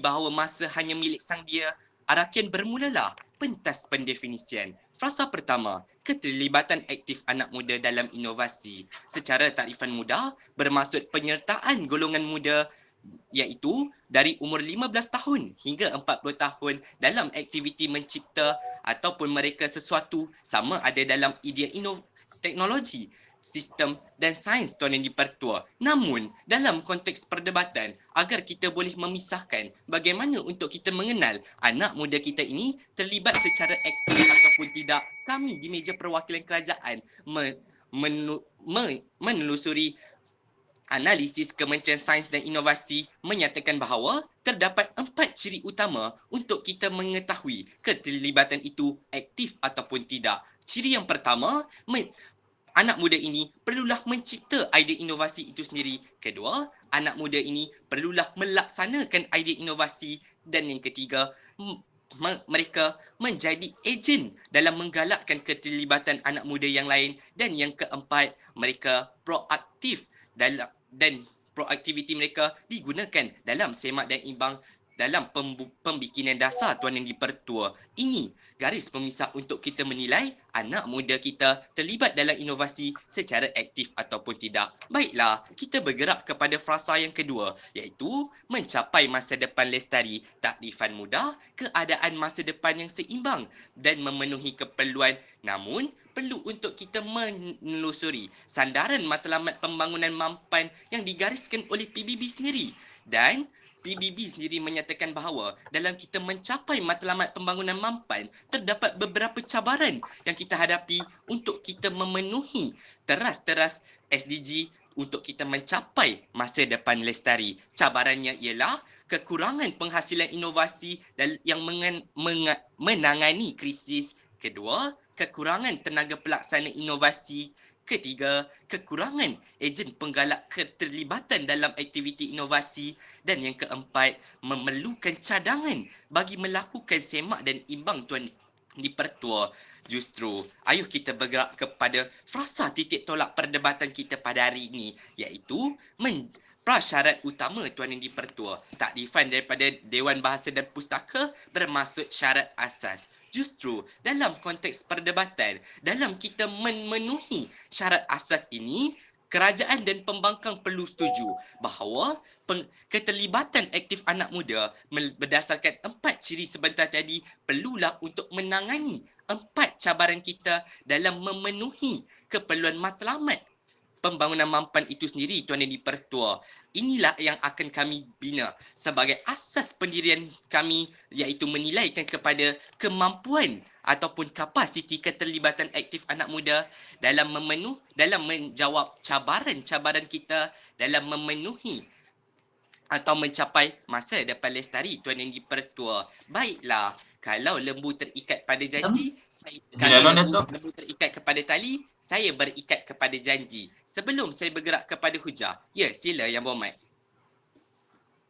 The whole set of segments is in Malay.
bahawa masa hanya milik sang dia, Arakian bermulalah pentas pendefinisian. Frasa pertama, keterlibatan aktif anak muda dalam inovasi. Secara takrifan mudah, bermaksud penyertaan golongan muda iaitu dari umur 15 tahun hingga 40 tahun dalam aktiviti mencipta ataupun mereka sesuatu sama ada dalam idea teknologi, sistem dan sains Tuan Yang Dipertua. Namun, dalam konteks perdebatan, agar kita boleh memisahkan bagaimana untuk kita mengenal anak muda kita ini terlibat secara aktif ataupun tidak, kami di meja perwakilan kerajaan menelusuri analisis Kementerian Sains dan Inovasi menyatakan bahawa terdapat 4 ciri utama untuk kita mengetahui keterlibatan itu aktif ataupun tidak. Ciri yang pertama, anak muda ini perlulah mencipta idea inovasi itu sendiri. Kedua, anak muda ini perlulah melaksanakan idea inovasi. Dan yang ketiga, mereka menjadi ejen dalam menggalakkan keterlibatan anak muda yang lain. Dan yang keempat, mereka proaktif dan proaktiviti mereka digunakan dalam semak dan imbang dalam pembikinan dasar Tuan Yang Dipertua. Ini garis pemisah untuk kita menilai anak muda kita terlibat dalam inovasi secara aktif ataupun tidak. Baiklah, kita bergerak kepada frasa yang kedua, iaitu mencapai masa depan lestari. Takrifan mudah, keadaan masa depan yang seimbang dan memenuhi keperluan. Namun, perlu untuk kita menelusuri sandaran matlamat pembangunan mampan yang digariskan oleh PBB sendiri. Dan PBB sendiri menyatakan bahawa dalam kita mencapai matlamat pembangunan mampan, terdapat beberapa cabaran yang kita hadapi untuk kita memenuhi teras-teras SDG untuk kita mencapai masa depan lestari. Cabarannya ialah kekurangan penghasilan inovasi yang menangani krisis. Kedua, kekurangan tenaga pelaksana inovasi. Ketiga, kekurangan ejen penggalak keterlibatan dalam aktiviti inovasi. Dan yang keempat, memerlukan cadangan bagi melakukan semak dan imbang Tuan Dipertua. Justru, ayuh kita bergerak kepada frasa titik tolak perdebatan kita pada hari ini, iaitu prasyarat utama Tuan Yang Dipertua. Takrifan daripada Dewan Bahasa dan Pustaka bermaksud syarat asas. Justru dalam konteks perdebatan, dalam kita memenuhi syarat asas ini, kerajaan dan pembangkang perlu setuju bahawa keterlibatan aktif anak muda berdasarkan 4 ciri sebentar tadi perlulah untuk menangani 4 cabaran kita dalam memenuhi keperluan matlamat pembangunan mampan itu sendiri Tuan Yang Dipertua. Inilah yang akan kami bina sebagai asas pendirian kami, iaitu menilaikan kepada kemampuan ataupun kapasiti keterlibatan aktif anak muda dalam menjawab cabaran-cabaran kita dalam memenuhi atau mencapai masa depan lestari Tuan Yang Dipertua. Baiklah, kalau lembu terikat pada janji, kalau lembu terikat kepada tali, saya berikat kepada janji. Sebelum saya bergerak kepada hujah, ya sila Yang Berhormat.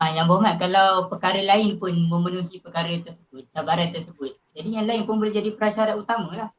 Yang Berhormat, kalau perkara lain pun memenuhi perkara tersebut, cabaran tersebut, jadi yang lain pun boleh jadi prasyarat utama lah.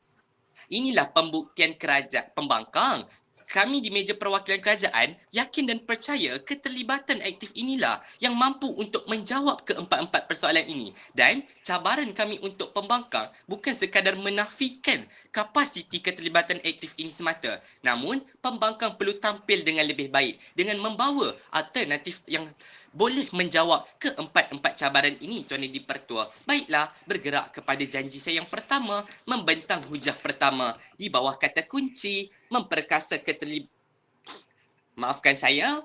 Inilah pembuktian kerajaan pembangkang. Kami di meja perwakilan kerajaan yakin dan percaya keterlibatan aktif inilah yang mampu untuk menjawab keempat-empat persoalan ini. Dan cabaran kami untuk pembangkang bukan sekadar menafikan kapasiti keterlibatan aktif ini semata. Namun, pembangkang perlu tampil dengan lebih baik dengan membawa alternatif yang boleh menjawab keempat-empat cabaran ini Tuan Yang Dipertua. Baiklah, bergerak kepada janji saya yang pertama, membentang hujah pertama di bawah kata kunci memperkasa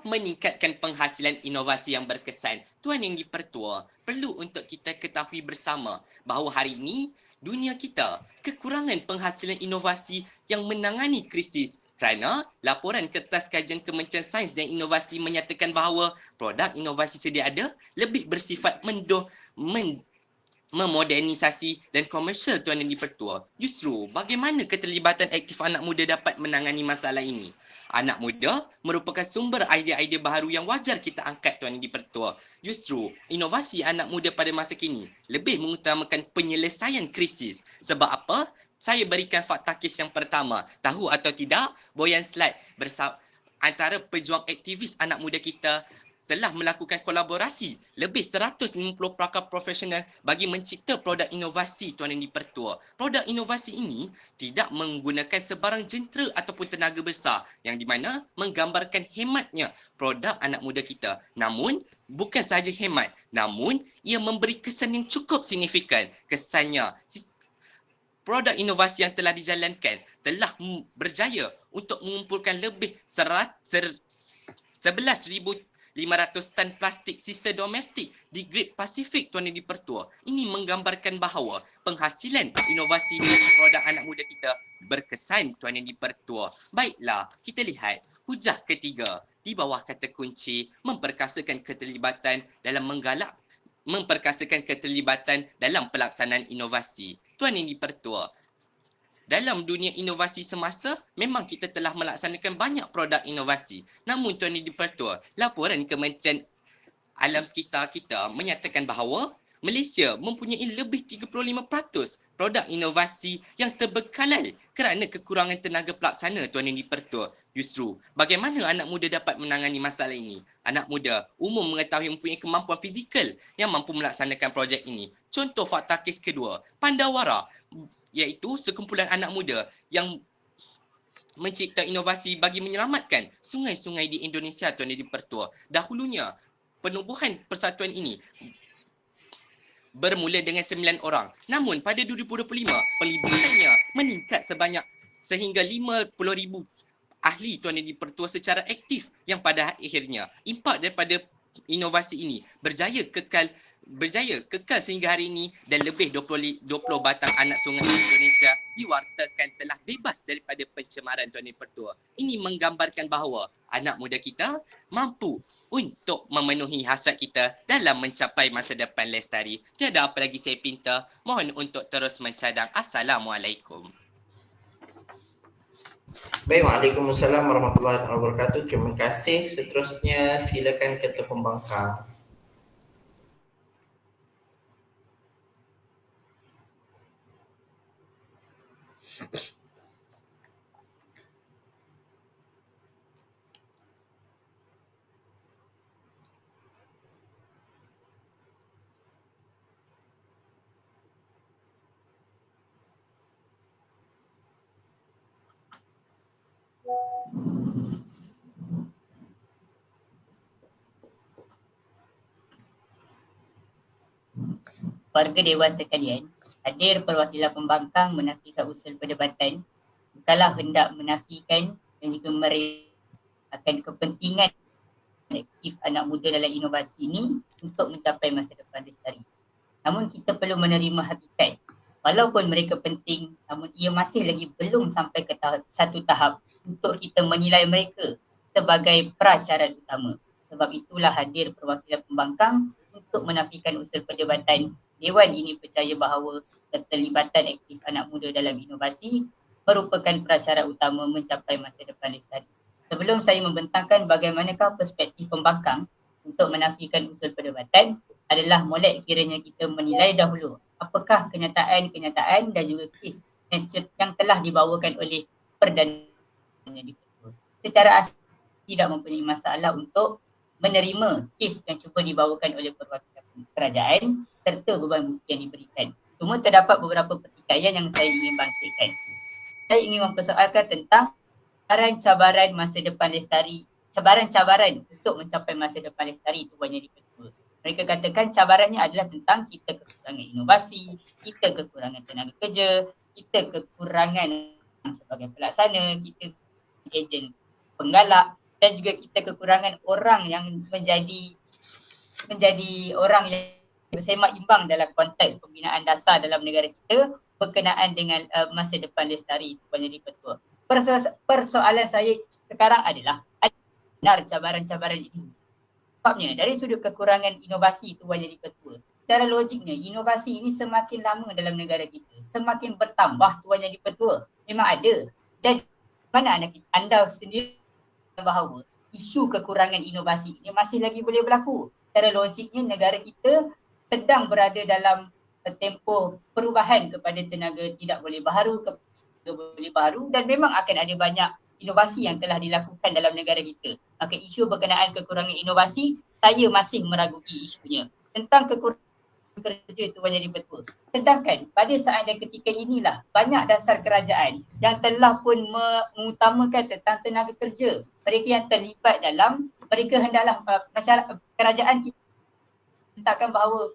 meningkatkan penghasilan inovasi yang berkesan. Tuan Yang Dipertua, perlu untuk kita ketahui bersama bahawa hari ini dunia kita kekurangan penghasilan inovasi yang menangani krisis. Kerana laporan kertas kajian Kementerian Sains dan Inovasi menyatakan bahawa produk inovasi sedia ada lebih bersifat memodernisasi dan komersial Tuan Yang Dipertua. Justru, bagaimana keterlibatan aktif anak muda dapat menangani masalah ini? Anak muda merupakan sumber idea-idea baharu yang wajar kita angkat Tuan Yang Dipertua. Justru, inovasi anak muda pada masa kini lebih mengutamakan penyelesaian krisis. Sebab apa? Saya berikan fakta kes yang pertama. Tahu atau tidak, boyan slide bersama antara pejuang aktivis anak muda kita telah melakukan kolaborasi lebih 150 pakar profesional bagi mencipta produk inovasi Tuan Yang di-Pertua. Produk inovasi ini tidak menggunakan sebarang jentera ataupun tenaga besar yang di mana menggambarkan hematnya produk anak muda kita. Namun, bukan sahaja hemat, namun ia memberi kesan yang cukup signifikan. Kesannya, produk inovasi yang telah dijalankan telah berjaya untuk mengumpulkan lebih 11,500 tan plastik sisa domestik di Great Pacific Tuan Yang di-Pertua. Ini menggambarkan bahawa penghasilan inovasi dari produk anak muda kita berkesan Tuan Yang di-Pertua. Baiklah, kita lihat hujah ketiga di bawah kata kunci memperkasakan keterlibatan dalam pelaksanaan inovasi. Tuan Yang di-Pertua, dalam dunia inovasi semasa, memang kita telah melaksanakan banyak produk inovasi. Namun Tuan Yang di-Pertua, laporan Kementerian Alam Sekitar kita menyatakan bahawa Malaysia mempunyai lebih 35% produk inovasi yang terbengkalai kerana kekurangan tenaga pelaksana Tuan Yang di-Pertua. Justru, bagaimana anak muda dapat menangani masalah ini? Anak muda umum mengetahui mempunyai kemampuan fizikal yang mampu melaksanakan projek ini. Contoh fakta kes kedua, Pandawara, iaitu sekumpulan anak muda yang mencipta inovasi bagi menyelamatkan sungai-sungai di Indonesia Tuan Yang di-Pertua. Dahulunya, penubuhan persatuan ini bermula dengan 9 orang. Namun pada 2025, pelibatannya meningkat sehingga 50,000 ahli Tuan Yang di-Pertua secara aktif yang pada akhirnya impak daripada inovasi ini berjaya kekal sehingga hari ini dan lebih 20 batang anak sungai di Indonesia diwartakan telah bebas daripada pencemaran Tuan Yang di-Pertua. Ini menggambarkan bahawa anak muda kita mampu untuk memenuhi hasrat kita dalam mencapai masa depan lestari. Tiada apa lagi saya pinta, mohon untuk terus mencadang. Assalamualaikum. Baik, Waalaikumsalam warahmatullahi wabarakatuh. Terima kasih. Seterusnya silakan Ketua Pembangkang. Warga Dewan sekalian, hadir perwakilan pembangkang menafikan usul perdebatan bukanlah hendak menafikan dan juga akan kepentingan aktif anak muda dalam inovasi ini untuk mencapai masa depan lestari. Namun kita perlu menerima hakikat. Walaupun mereka penting, namun ia masih lagi belum sampai ke satu tahap untuk kita menilai mereka sebagai prasyarat utama. Sebab itulah hadir perwakilan pembangkang untuk menafikan usul perdebatan. Dewan ini percaya bahawa keterlibatan aktif anak muda dalam inovasi merupakan prasyarat utama mencapai masa depan lestari. Sebelum saya membentangkan bagaimanakah perspektif pembangkang untuk menafikan usul perdebatan, adalah molek kiranya kita menilai dahulu apakah kenyataan dan juga kes yang telah dibawakan oleh Perdana Menteri. Secara asli tidak mempunyai masalah untuk menerima kes yang cuba dibawakan oleh perwakilan kerajaan serta beban bukti yang diberikan. Cuma terdapat beberapa pertikaian yang saya ingin bangkitkan. Saya ingin mempersoalkan tentang cabaran masa depan lestari, cabaran untuk mencapai masa depan lestari itu banyak dipertua. Mereka katakan cabarannya adalah tentang kita kekurangan inovasi, kita kekurangan tenaga kerja, kita kekurangan sebagai pelaksana, kita ejen penggalak dan juga kita kekurangan orang yang menjadi orang yang bersemak imbang dalam konteks pembinaan dasar dalam negara kita berkenaan dengan masa depan lestari itu banyak dipertua. Persoalan saya sekarang adalah benar cabaran-cabaran ini. Sebabnya dari sudut kekurangan inovasi itu banyak dipertua. Secara logiknya inovasi ini semakin lama dalam negara kita, semakin bertambah Tuan Yang di-Pertua. Memang ada. Jadi mana anda sendiri bahawa isu kekurangan inovasi ini masih lagi boleh berlaku. Secara logiknya negara kita sedang berada dalam tempoh perubahan kepada tenaga tidak boleh baharu dan memang akan ada banyak inovasi yang telah dilakukan dalam negara kita. Maka isu berkenaan kekurangan inovasi, saya masih meragui isunya. Tentang kekurangan kerja itu jadi betul. Sedangkan pada saat dan ketika inilah banyak dasar kerajaan yang telah pun mengutamakan tentang tenaga kerja. Mereka yang terlibat dalam, mereka hendaklah masyarakat kerajaan kita letakkan bahawa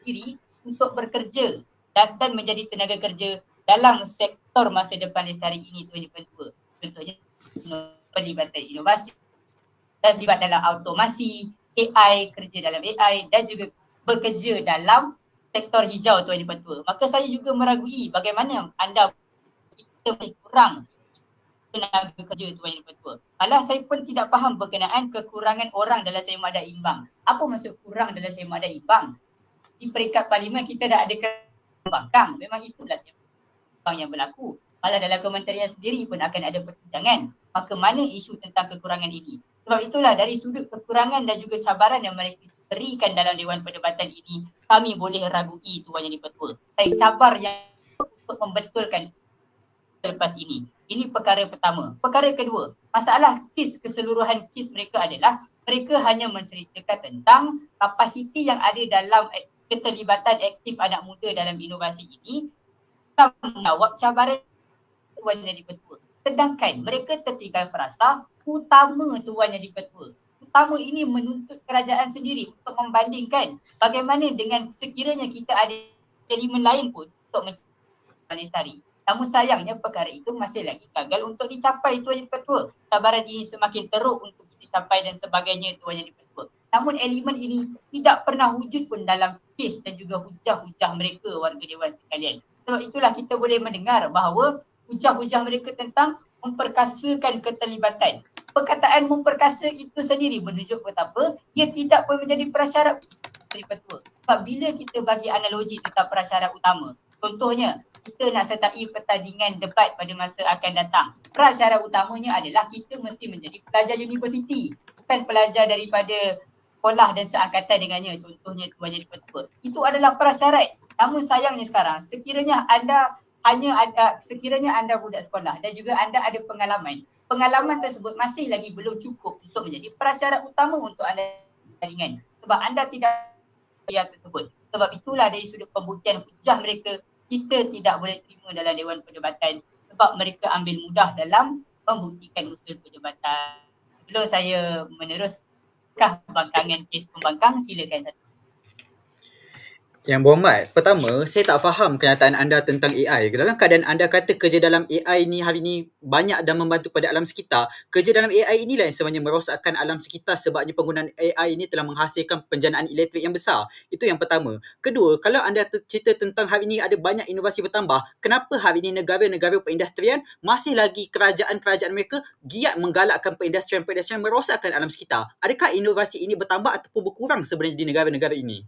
diri untuk bekerja dan menjadi tenaga kerja dalam sektor masa depan lestari ini Tuan Yang Pertua. Contohnya pelibatan inovasi, terlibat dalam automasi, AI, kerja dalam AI dan juga bekerja dalam sektor hijau Tuan Yang Pertua. Maka saya juga meragui bagaimana anda kita masih kurang tenaga kerja Tuan Yang Pertua. Malah saya pun tidak faham berkenaan kekurangan orang dalam sema ada imbang. Apa maksud kurang dalam sema ada imbang? Di peringkat parlimen kita dah ada pembangkang. Memang itulah sema yang berlaku. Malah dalam kementerian sendiri pun akan ada perbincangan. Maka mana isu tentang kekurangan ini? Sebab itulah dari sudut kekurangan dan juga cabaran yang mereka berikan dalam Dewan Perdebatan ini, kami boleh ragui Tuan Yang Pertua. Saya cabar yang untuk membetulkan selepas ini. Ini perkara pertama. Perkara kedua, masalah keseluruhan kes mereka adalah mereka hanya menceritakan tentang kapasiti yang ada dalam keterlibatan aktif anak muda dalam inovasi ini menjawab cabaran Tuan Yang Pertua. Sedangkan mereka tertinggal frasa utama Tuan Yang Pertua. Utama ini menuntut kerajaan sendiri untuk membandingkan bagaimana dengan sekiranya kita ada elemen lain pun untuk mencapai lestari. Namun sayangnya perkara itu masih lagi gagal untuk dicapai Tuan Yang Pertua. Cabaran ini semakin teruk untuk kita capai dan sebagainya Tuan Yang Pertua. Namun elemen ini tidak pernah wujud pun dalam kes dan juga hujah-hujah mereka warga Dewan sekalian. Sebab itulah kita boleh mendengar bahawa hujah-hujah mereka tentang memperkasakan keterlibatan. Perkataan memperkasa itu sendiri menunjuk betapa ia tidak pun menjadi prasyarat Pertua. Sebab bila kita bagi analogi tentang prasyarat utama, contohnya kita nak sertai pertandingan debat pada masa akan datang. Prasyarat utamanya adalah kita mesti menjadi pelajar universiti, bukan pelajar daripada sekolah dan seangkatan dengannya, contohnya Tuan Yang Pertua. Itu adalah prasyarat. Namun sayangnya sekarang, sekiranya anda budak sekolah dan juga anda ada pengalaman tersebut masih lagi belum cukup untuk menjadi prasyarat utama untuk anda pertandingan. Sebab anda tidak yang tersebut. Sebab itulah dari sudut pembuktian hujah mereka, kita tidak boleh terima dalam Dewan Perdebatan sebab mereka ambil mudah dalam membuktikan usul perdebatan. Sebelum saya meneruskan pembangkangan kes pembangkang, silakan satu. Yang berhormat, pertama, saya tak faham kenyataan anda tentang AI. Dalam keadaan anda kata kerja dalam AI ni hari ni banyak dan membantu pada alam sekitar, kerja dalam AI inilah yang sebenarnya merosakkan alam sekitar sebabnya penggunaan AI ini telah menghasilkan penjanaan elektrik yang besar. Itu yang pertama. Kedua, kalau anda cerita tentang hari ini ada banyak inovasi bertambah, kenapa hari ini negara-negara perindustrian masih lagi kerajaan-kerajaan mereka giat menggalakkan perindustrian merosakkan alam sekitar? Adakah inovasi ini bertambah ataupun berkurang sebenarnya di negara-negara ini?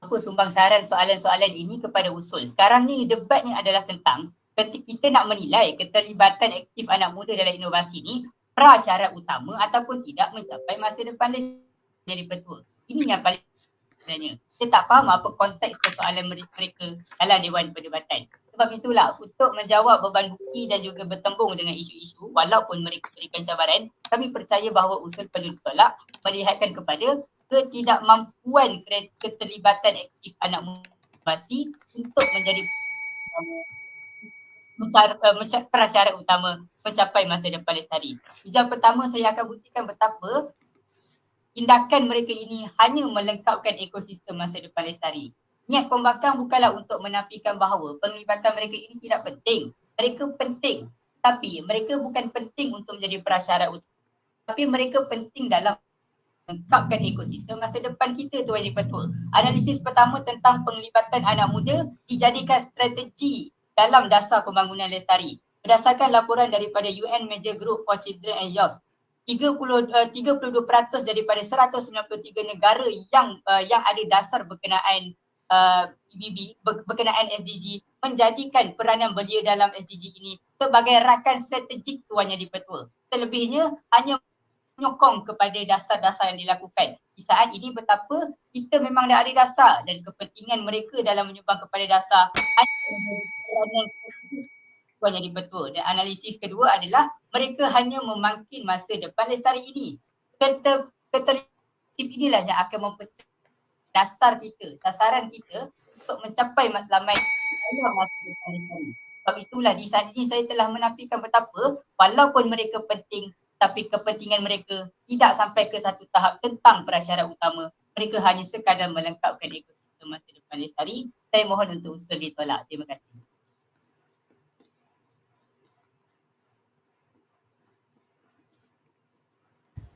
Apa sumbang saran soalan-soalan ini kepada usul. Sekarang ni debat ni adalah tentang ketika kita nak menilai keterlibatan aktif anak muda dalam inovasi ni prasyarat utama ataupun tidak mencapai masa depan jadi betul. Ini yang paling sebenarnya. Saya tak faham apa konteks persoalan mereka dalam Dewan Perdebatan. Sebab itulah untuk menjawab beban bukti dan juga bertembung dengan isu-isu walaupun mereka berikan cabaran, kami percaya bahawa usul perlu ditolak melihatkan kepada ketidakmampuan keterlibatan aktif anak muda inovasi untuk menjadi prasyarat utama mencapai masa depan lestari. Hujah pertama saya akan buktikan betapa tindakan mereka ini hanya melengkapkan ekosistem masa depan lestari. Niat pembangkang bukanlah untuk menafikan bahawa penglibatan mereka ini tidak penting. Mereka penting, tapi mereka bukan penting untuk menjadi prasyarat utama. Tapi mereka penting dalam melengkapkan ekosistem masa depan kita Tuan Yang Pertua. Analisis pertama tentang penglibatan anak muda dijadikan strategi dalam dasar pembangunan lestari. Berdasarkan laporan daripada UN Major Group for Children and Youth, 32% daripada 193 negara yang ada dasar berkenaan PBB, berkenaan SDG menjadikan peranan belia dalam SDG ini sebagai rakan strategik Tuan Yang Pertua. Selebihnya hanya menyokong kepada dasar-dasar yang dilakukan. Di saat ini betapa kita memang dah ada dasar dan kepentingan mereka dalam menyumbang kepada dasar Puan jadi betul. Dan analisis kedua adalah mereka hanya memangkin masa depan lestari ini. Ketertib inilah yang akan mempercayai dasar kita, sasaran kita untuk mencapai matlamat dalam masa depan lestari. Sebab itulah di saat ini saya telah menafikan betapa walaupun mereka penting tapi kepentingan mereka tidak sampai ke satu tahap tentang prasyarat utama. Mereka hanya sekadar melengkapkan ekosistem masa depan lestari. Saya mohon untuk usul ditolak. Terima kasih.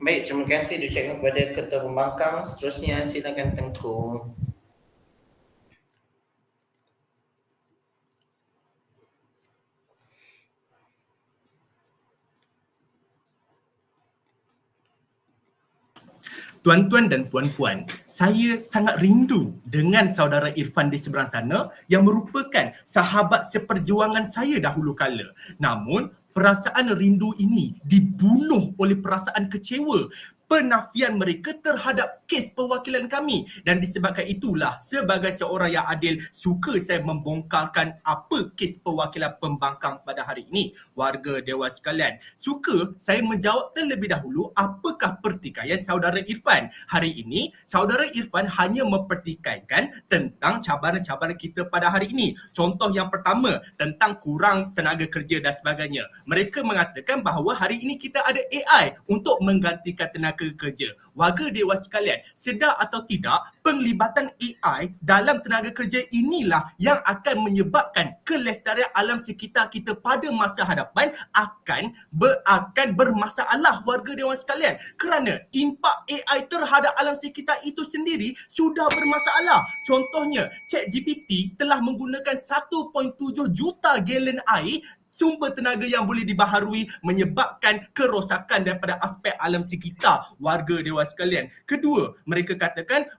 Baik, terima kasih diucapkan kepada Ketua Pembangkang. Seterusnya silakan Tengku. Tuan-tuan dan puan-puan, saya sangat rindu dengan saudara Irfan di seberang sana yang merupakan sahabat seperjuangan saya dahulu kala. Namun, perasaan rindu ini dibunuh oleh perasaan kecewa penafian mereka terhadap kes perwakilan kami. Dan disebabkan itulah sebagai seorang yang adil suka saya membongkarkan apa kes perwakilan pembangkang pada hari ini. Warga Dewan sekalian, suka saya menjawab terlebih dahulu apakah pertikaian saudara Irfan. Hari ini saudara Irfan hanya mempertikaikan tentang cabaran-cabaran kita pada hari ini. Contoh yang pertama tentang kurang tenaga kerja dan sebagainya. Mereka mengatakan bahawa hari ini kita ada AI untuk menggantikan tenaga kerja. Warga Dewan sekalian, sedar atau tidak, penglibatan AI dalam tenaga kerja inilah yang akan menyebabkan kelestarian alam sekitar kita pada masa hadapan akan bermasalah, warga Dewan sekalian, kerana impak AI terhadap alam sekitar itu sendiri sudah bermasalah. Contohnya, ChatGPT telah menggunakan 1.7 juta galon air sumber tenaga yang boleh dibaharui menyebabkan kerosakan daripada aspek alam sekitar, warga Dewan sekalian. Kedua, mereka katakan,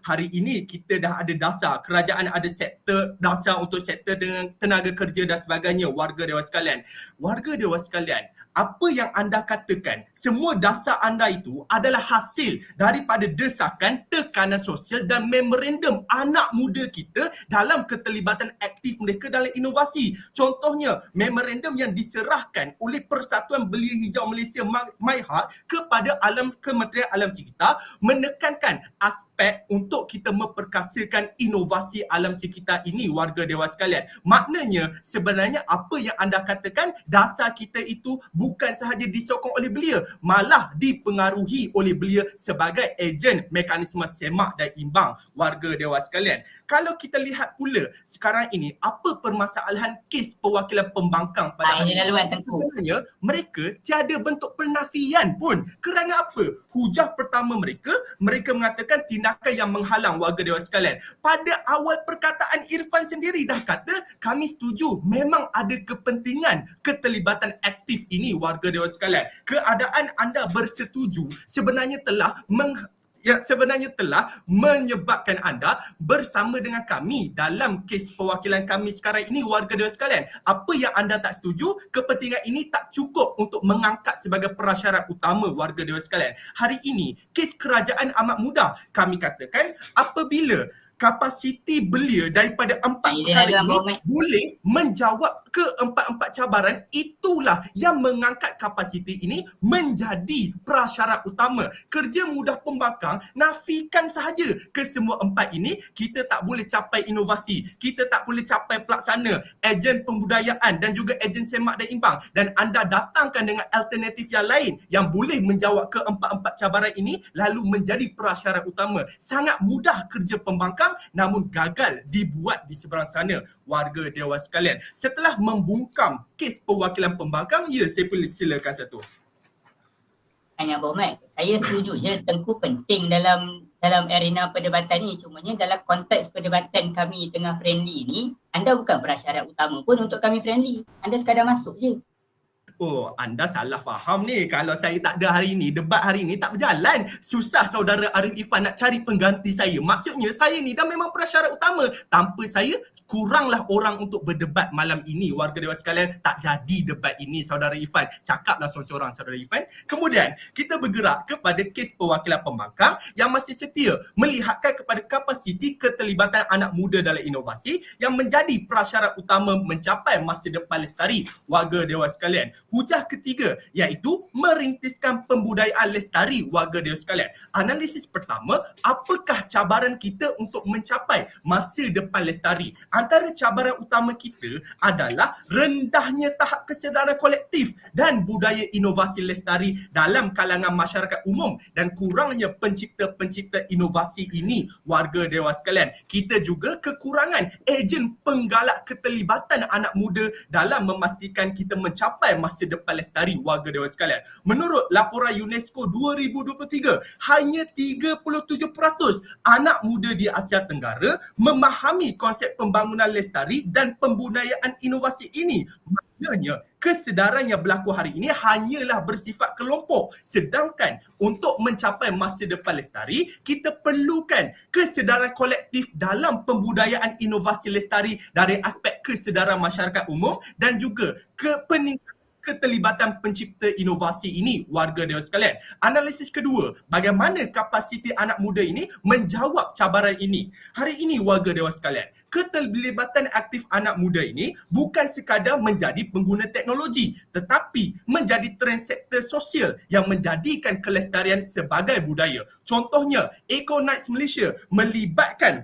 hari ini kita dah ada dasar, kerajaan ada sektor dasar untuk sektor dengan tenaga kerja dan sebagainya, warga Dewan sekalian. Warga Dewan sekalian, apa yang anda katakan, semua dasar anda itu adalah hasil daripada desakan, tekanan sosial dan memorandum anak muda kita dalam keterlibatan aktif mereka dalam inovasi. Contohnya, memorandum yang diserahkan oleh Persatuan Belia Hijau Malaysia MyHeart kepada Kementerian Alam Sekitar menekankan aspek untuk kita memperkasakan inovasi alam sekitar ini, warga Dewan sekalian. Maknanya sebenarnya apa yang anda katakan, dasar kita itu bukan sahaja disokong oleh belia, malah dipengaruhi oleh belia sebagai ejen mekanisme semak dan imbang, warga Dewan sekalian. Kalau kita lihat pula sekarang ini apa permasalahan kes perwakilan pembangkang pada hari ini, sebenarnya mereka tiada bentuk penafian pun. Kerana apa? Hujah pertama mereka mengatakan tindakan yang menghalang, warga Dewan sekalian. Pada awal perkataan Irfan sendiri dah kata kami setuju memang ada kepentingan keterlibatan aktif ini, warga Dewan sekalian. Keadaan anda bersetuju sebenarnya telah menyebabkan anda bersama dengan kami dalam kes perwakilan kami sekarang ini, warga Dewan sekalian. Apa yang anda tak setuju, kepentingan ini tak cukup untuk mengangkat sebagai prasyarat utama, warga Dewan sekalian. Hari ini, kes kerajaan amat mudah. Kami katakan apabila kapasiti belia daripada 4 perkara ini boleh menjawab ke-4 cabaran, itulah yang mengangkat kapasiti ini menjadi prasyarat utama. Kerja mudah pembangkang nafikan sahaja kesemua 4 ini, kita tak boleh capai inovasi, kita tak boleh capai pelaksana, ejen pembudayaan dan juga ejen semak dan imbang, dan anda datangkan dengan alternatif yang lain yang boleh menjawab ke-4 cabaran ini lalu menjadi prasyarat utama. Sangat mudah kerja pembangkang namun gagal dibuat di seberang sana, warga Dewan sekalian. Setelah membungkam kes perwakilan pembangkang, saya boleh silakan satu. Hanya Bomat, saya setuju je Tengku penting dalam arena perdebatan ni. Cumanya dalam konteks perdebatan kami tengah friendly ni, anda bukan prasyarat utama pun untuk kami friendly. Anda sekadar masuk je. Oh, anda salah faham ni. Kalau saya tak ada hari ni, debat hari ni tak berjalan. Susah saudara Arif Irfan nak cari pengganti saya. Maksudnya saya ni dah memang prasyarat utama. Tanpa saya, kuranglah orang untuk berdebat malam ini. Warga dewan sekalian, tak jadi debat ini saudara Irfan. Cakaplah seorang-seorang saudara Irfan. Kemudian, kita bergerak kepada kes perwakilan pembangkang yang masih setia melihatkan kepada kapasiti keterlibatan anak muda dalam inovasi yang menjadi prasyarat utama mencapai masa depan lestari. Warga dewan sekalian, hujah ketiga iaitu merintiskan pembudayaan lestari. Warga dewan sekalian, analisis pertama, apakah cabaran kita untuk mencapai masa depan lestari? Antara cabaran utama kita adalah rendahnya tahap kesedaran kolektif dan budaya inovasi lestari dalam kalangan masyarakat umum dan kurangnya pencipta-pencipta inovasi ini. Warga dewan sekalian, kita juga kekurangan ejen penggalak keterlibatan anak muda dalam memastikan kita mencapai masa depan lestari. Warga dewan sekalian, menurut laporan UNESCO 2023, hanya 37% anak muda di Asia Tenggara memahami konsep pembangunan lestari dan pembudayaan inovasi ini. Maknanya, kesedaran yang berlaku hari ini hanyalah bersifat kelompok. Sedangkan untuk mencapai masa depan lestari, kita perlukan kesedaran kolektif dalam pembudayaan inovasi lestari dari aspek kesedaran masyarakat umum dan juga peningkatan keterlibatan pencipta inovasi ini. Warga dewan sekalian, analisis kedua, bagaimana kapasiti anak muda ini menjawab cabaran ini. Hari ini warga dewan sekalian, keterlibatan aktif anak muda ini bukan sekadar menjadi pengguna teknologi tetapi menjadi trendsetter sosial yang menjadikan kelestarian sebagai budaya. Contohnya, Eco Nights Malaysia melibatkan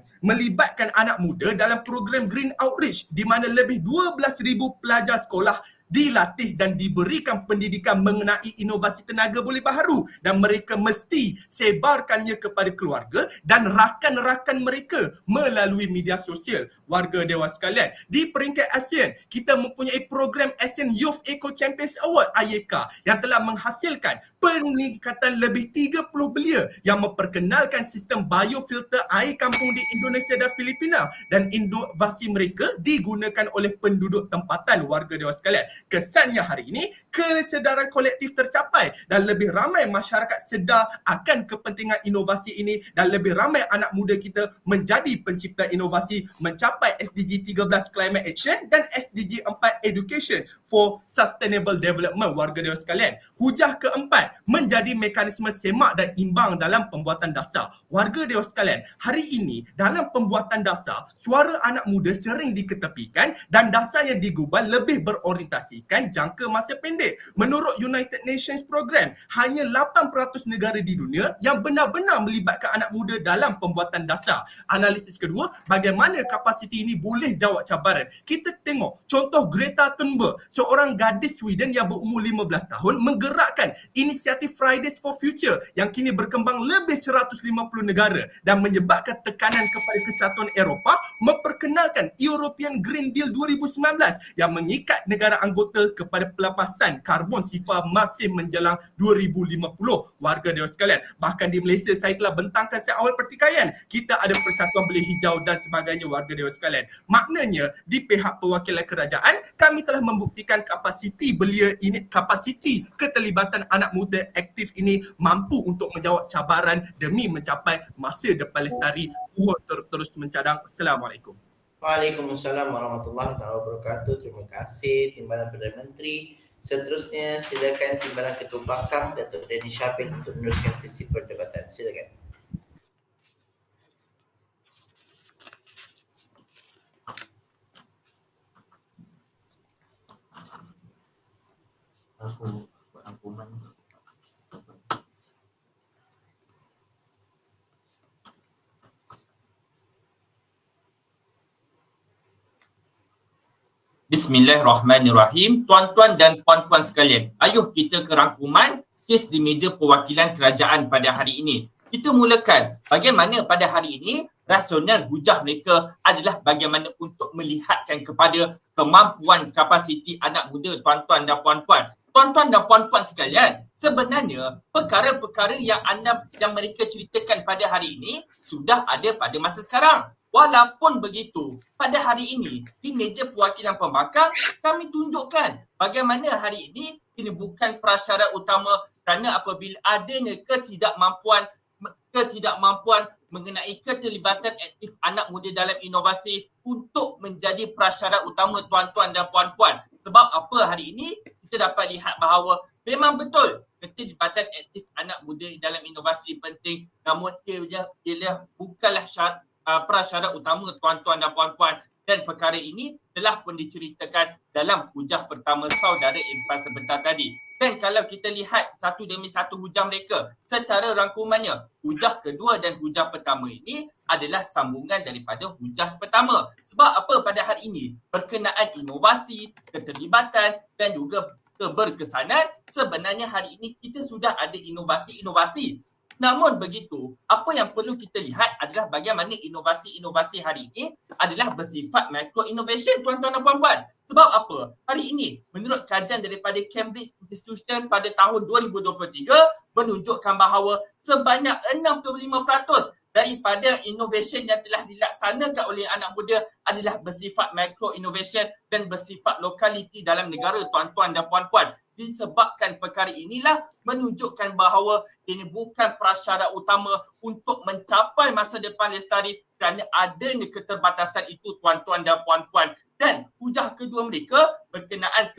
anak muda dalam program Green Outreach di mana lebih 12,000 pelajar sekolah dilatih dan diberikan pendidikan mengenai inovasi tenaga boleh baharu dan mereka mesti sebarkannya kepada keluarga dan rakan-rakan mereka melalui media sosial. Warga dewan sekalian, di peringkat ASEAN, kita mempunyai program ASEAN Youth Eco Champions Award AYK yang telah menghasilkan peningkatan lebih 30 belia yang memperkenalkan sistem biofilter air kampung di Indonesia dan Filipina dan inovasi mereka digunakan oleh penduduk tempatan. Warga dewan sekalian, kesannya hari ini kesedaran kolektif tercapai dan lebih ramai masyarakat sedar akan kepentingan inovasi ini dan lebih ramai anak muda kita menjadi pencipta inovasi mencapai SDG 13 Climate Action dan SDG 4 Education for Sustainable Development. Warga dewan sekalian, hujah keempat, menjadi mekanisme semak dan imbang dalam pembuatan dasar. Warga dewan sekalian, hari ini dalam pembuatan dasar, suara anak muda sering diketepikan dan dasar yang digubal lebih berorientasi jangka masa pendek. Menurut United Nations Program, hanya 8% negara di dunia yang benar-benar melibatkan anak muda dalam pembuatan dasar. Analisis kedua, bagaimana kapasiti ini boleh jawab cabaran. Kita tengok contoh Greta Thunberg, seorang gadis Sweden yang berumur 15 tahun menggerakkan inisiatif Fridays for Future yang kini berkembang lebih 150 negara dan menyebabkan tekanan kepada Kesatuan Eropah memperkenalkan European Green Deal 2019 yang mengikat negara anggota kepada pelepasan karbon sifar masih menjelang 2050. Warga dewan sekalian, bahkan di Malaysia saya telah bentangkan sejak awal pertikaian, kita ada Persatuan Belia Hijau dan sebagainya. Warga dewan sekalian, maknanya di pihak perwakilan kerajaan kami telah membuktikan kapasiti belia ini, kapasiti keterlibatan anak muda aktif ini mampu untuk menjawab cabaran demi mencapai masa depan lestari. Terus mencadang. Assalamualaikum. Waalaikumsalam warahmatullahi wabarakatuh. Terima kasih Timbalan Perdana Menteri. Seterusnya silakan Timbalan Ketua Pembangkang Datuk Dani Syafin untuk meneruskan sesi perdebatan. Silakan. Bismillahirrahmanirrahim. Tuan-tuan dan puan-puan sekalian, ayuh kita ke rangkuman kes di meja perwakilan kerajaan pada hari ini. Kita mulakan bagaimana pada hari ini rasional hujah mereka adalah bagaimana untuk melihatkan kepada kemampuan kapasiti anak muda. Tuan-tuan dan puan-puan. Tuan-tuan dan puan-puan sekalian, sebenarnya perkara-perkara yang mereka ceritakan pada hari ini sudah ada pada masa sekarang. Walaupun begitu, pada hari ini di meja perwakilan pembangkang kami tunjukkan bagaimana hari ini ini bukan prasyarat utama kerana apabila adanya ketidakmampuan mengenai keterlibatan aktif anak muda dalam inovasi untuk menjadi prasyarat utama tuan-tuan dan puan-puan. Sebab apa hari ini kita dapat lihat bahawa memang betul keterlibatan aktif anak muda dalam inovasi penting, namun ia bukanlah prasyarat utama tuan-tuan dan puan-puan, dan perkara ini telah pun diceritakan dalam hujah pertama saudara Irfan sebentar tadi. Dan kalau kita lihat satu demi satu hujah mereka secara rangkumannya, hujah kedua dan hujah pertama ini adalah sambungan daripada hujah pertama. Sebab apa pada hari ini? Berkenaan inovasi, keterlibatan dan juga keberkesanan, sebenarnya hari ini kita sudah ada inovasi-inovasi. Namun begitu, apa yang perlu kita lihat adalah bagaimana inovasi-inovasi hari ini adalah bersifat micro innovation tuan-tuan dan puan-puan. Sebab apa? Hari ini menurut kajian daripada Cambridge Institution pada tahun 2023 menunjukkan bahawa sebanyak 65% daripada innovation yang telah dilaksanakan oleh anak muda adalah bersifat micro innovation dan bersifat lokaliti dalam negara tuan-tuan dan puan-puan. Disebabkan perkara inilah menunjukkan bahawa ini bukan prasyarat utama untuk mencapai masa depan lestari kerana adanya keterbatasan itu tuan-tuan dan puan-puan. Dan hujah kedua mereka berkenaan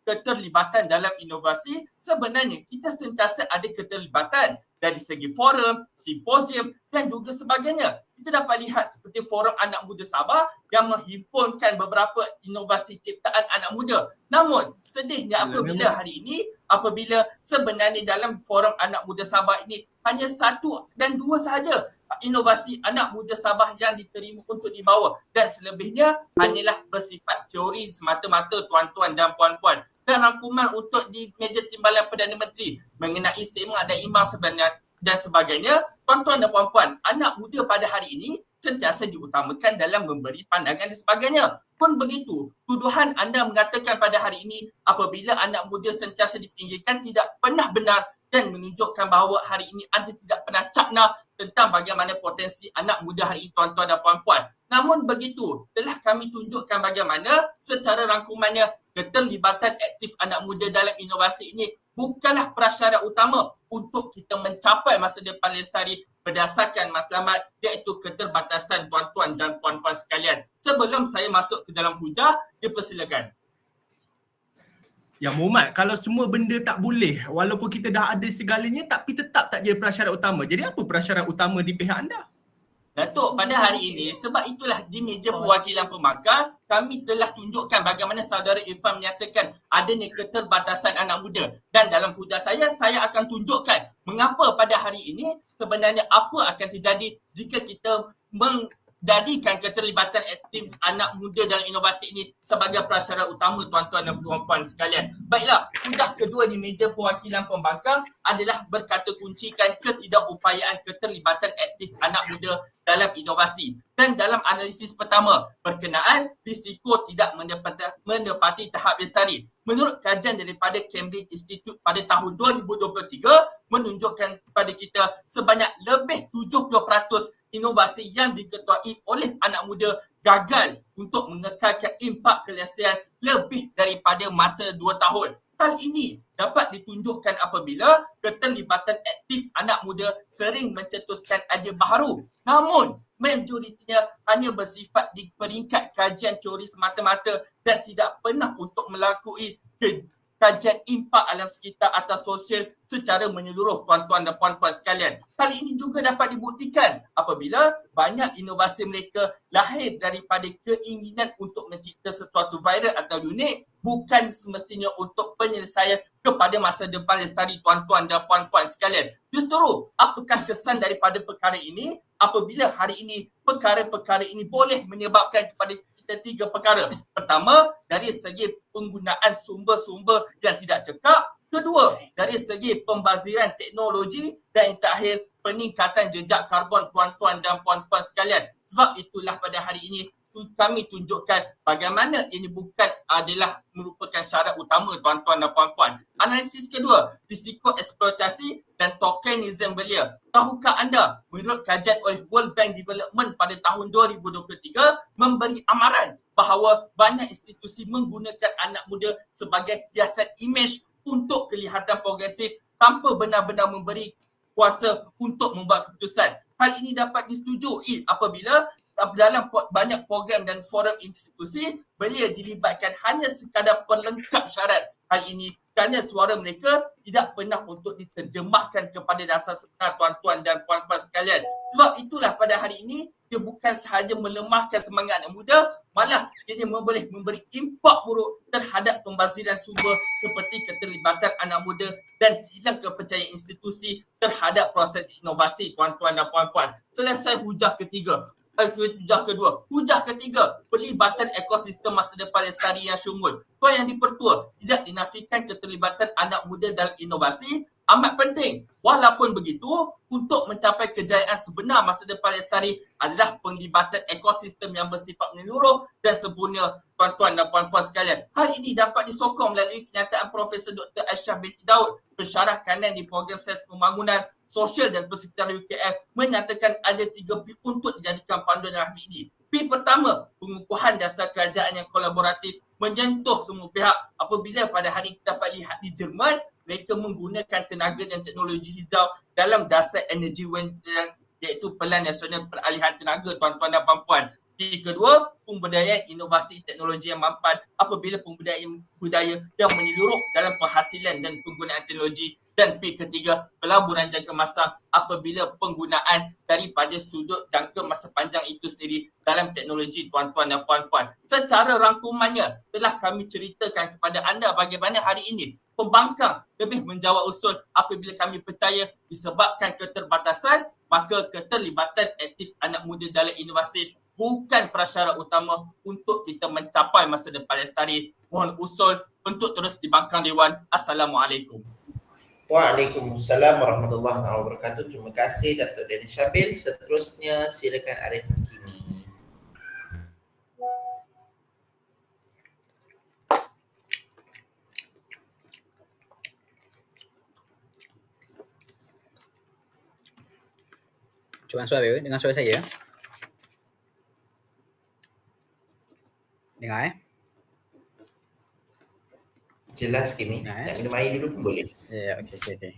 keterlibatan dalam inovasi, sebenarnya kita sentiasa ada keterlibatan dari segi forum, simposium dan juga sebagainya. Kita dapat lihat seperti forum anak muda Sabah yang menghimpunkan beberapa inovasi ciptaan anak muda. Namun sedihnya apabila sebenarnya dalam forum anak muda Sabah ini hanya 1 dan 2 sahaja inovasi anak muda Sabah yang diterima untuk dibawa, dan selebihnya hanyalah bersifat teori semata-mata tuan-tuan dan puan-puan. Dan rangkuman untuk di meja timbalan Perdana Menteri mengenai semak dan imbang sebenarnya dan sebagainya, tuan-tuan dan puan-puan, anak muda pada hari ini sentiasa diutamakan dalam memberi pandangan dan sebagainya. Pun begitu, tuduhan anda mengatakan pada hari ini apabila anak muda sentiasa dipinggirkan tidak pernah benar dan menunjukkan bahawa hari ini anda tidak pernah cakna tentang bagaimana potensi anak muda hari ini tuan-tuan dan puan-puan. Namun begitu, telah kami tunjukkan bagaimana secara rangkumannya keterlibatan aktif anak muda dalam inovasi ini bukanlah prasyarat utama untuk kita mencapai masa depan lestari berdasarkan matlamat, iaitu keterbatasan tuan-tuan dan puan-puan sekalian. Sebelum saya masuk ke dalam hujah, dipersilakan. Ya Muhammad, kalau semua benda tak boleh, walaupun kita dah ada segalanya tapi tetap tak jadi prasyarat utama. Jadi apa prasyarat utama di pihak anda? Datuk, pada hari ini, sebab itulah di meja perwakilan pembangkang, kami telah tunjukkan bagaimana saudara Irfan menyatakan adanya keterbatasan anak muda. Dan dalam hujah saya akan tunjukkan mengapa pada hari ini sebenarnya apa akan terjadi jika kita menjadikan keterlibatan aktif anak muda dalam inovasi ini sebagai prasyarat utama tuan-tuan dan puan-puan sekalian. Baiklah, hujah kedua di meja perwakilan pembangkang adalah berkata kuncikan ketidakupayaan keterlibatan aktif anak muda dalam inovasi. Dan dalam analisis pertama berkenaan risiko tidak menepati tahap lestari. Menurut kajian daripada Cambridge Institute pada tahun 2023 menunjukkan kepada kita sebanyak lebih 70% inovasi yang diketuai oleh anak muda gagal untuk mengekalkan impak kelestarian lebih daripada masa 2 tahun. Hal ini dapat ditunjukkan apabila keterlibatan aktif anak muda sering mencetuskan idea baharu. Namun, majoritinya hanya bersifat di peringkat kajian teori semata-mata dan tidak pernah untuk melakukan kajian impak alam sekitar atau sosial secara menyeluruh tuan-tuan dan puan-puan sekalian. Hal ini juga dapat dibuktikan apabila banyak inovasi mereka lahir daripada keinginan untuk mencipta sesuatu viral atau unik, bukan semestinya untuk penyelesaian kepada masa depan lestari tuan-tuan dan puan-puan sekalian. Justru, apakah kesan daripada perkara ini apabila hari ini perkara-perkara ini boleh menyebabkan kepada kita 3 perkara. Pertama, dari segi penggunaan sumber-sumber yang tidak cekap. Kedua, dari segi pembaziran teknologi. Dan yang terakhir, peningkatan jejak karbon tuan-tuan dan puan-puan sekalian. Sebab itulah pada hari ini kami tunjukkan bagaimana ini bukan adalah merupakan syarat utama tuan-tuan dan puan-puan. Analisis kedua, risiko eksploitasi dan tokenism belia. Tahukah anda, menurut kajian oleh World Bank Development pada tahun 2023 memberi amaran bahawa banyak institusi menggunakan anak muda sebagai hiasan imej untuk kelihatan progresif tanpa benar-benar memberi kuasa untuk membuat keputusan. Hal ini dapat disetujui apabila dalam banyak program dan forum institusi belia dilibatkan hanya sekadar pelengkap syarat. Hal ini kerana suara mereka tidak pernah untuk diterjemahkan kepada dasar sebenar tuan-tuan dan puan-puan sekalian. Sebab itulah pada hari ini dia bukan sahaja melemahkan semangat anak muda, malah dia boleh memberi impak buruk terhadap pembaziran sumber seperti keterlibatan anak muda dan hilang kepercayaan institusi terhadap proses inovasi tuan-tuan dan puan-puan. Selesai hujah ketiga. Hujah ketiga, pelibatan ekosistem masa depan lestari yang syumul. Poin yang dipertua, tidak dinafikan keterlibatan anak muda dalam inovasi amat penting. Walaupun begitu, untuk mencapai kejayaan sebenar masa depan lestari adalah penglibatan ekosistem yang bersifat menyeluruh dan sempurna tuan-tuan dan puan-puan sekalian. Hal ini dapat disokong melalui kenyataan Profesor Dr. Aisyah binti Daud, pensyarah kanan di program Sains Pembangunan Sosial dan Persekitaran UKM, menyatakan ada 3 P untuk dijadikan panduan dalam hal ini. P pertama, pengukuhan dasar kerajaan yang kolaboratif menyentuh semua pihak. Apabila pada hari ini kita dapat lihat di Jerman, mereka menggunakan tenaga dan teknologi hijau dalam dasar energi iaitu Pelan Nasional Peralihan Tenaga tuan-tuan dan puan-puan. P kedua, pemberdayaan inovasi teknologi yang mampan apabila pemberdayaan budaya yang menyeluruh dalam penghasilan dan penggunaan teknologi. Dan P ketiga, pelaburan jangka masa apabila penggunaan daripada sudut jangka masa panjang itu sendiri dalam teknologi tuan-tuan dan puan-puan. Secara rangkumannya telah kami ceritakan kepada anda bagaimana hari ini pembangkang lebih menjawab usul apabila kami percaya disebabkan keterbatasan, maka keterlibatan aktif anak muda dalam inovasi bukan prasyarat utama untuk kita mencapai masa depan lestari. Mohon usul untuk terus dibangkang Dewan. Assalamualaikum. Waalaikumsalam warahmatullahi wabarakatuh. Terima kasih Datuk Daniel Syabil. Seterusnya silakan Arif Hakimi. Cuba suara dengan suara saya. Dengar Jelas Kimi. Nak minum air dulu pun boleh. Ya, okey.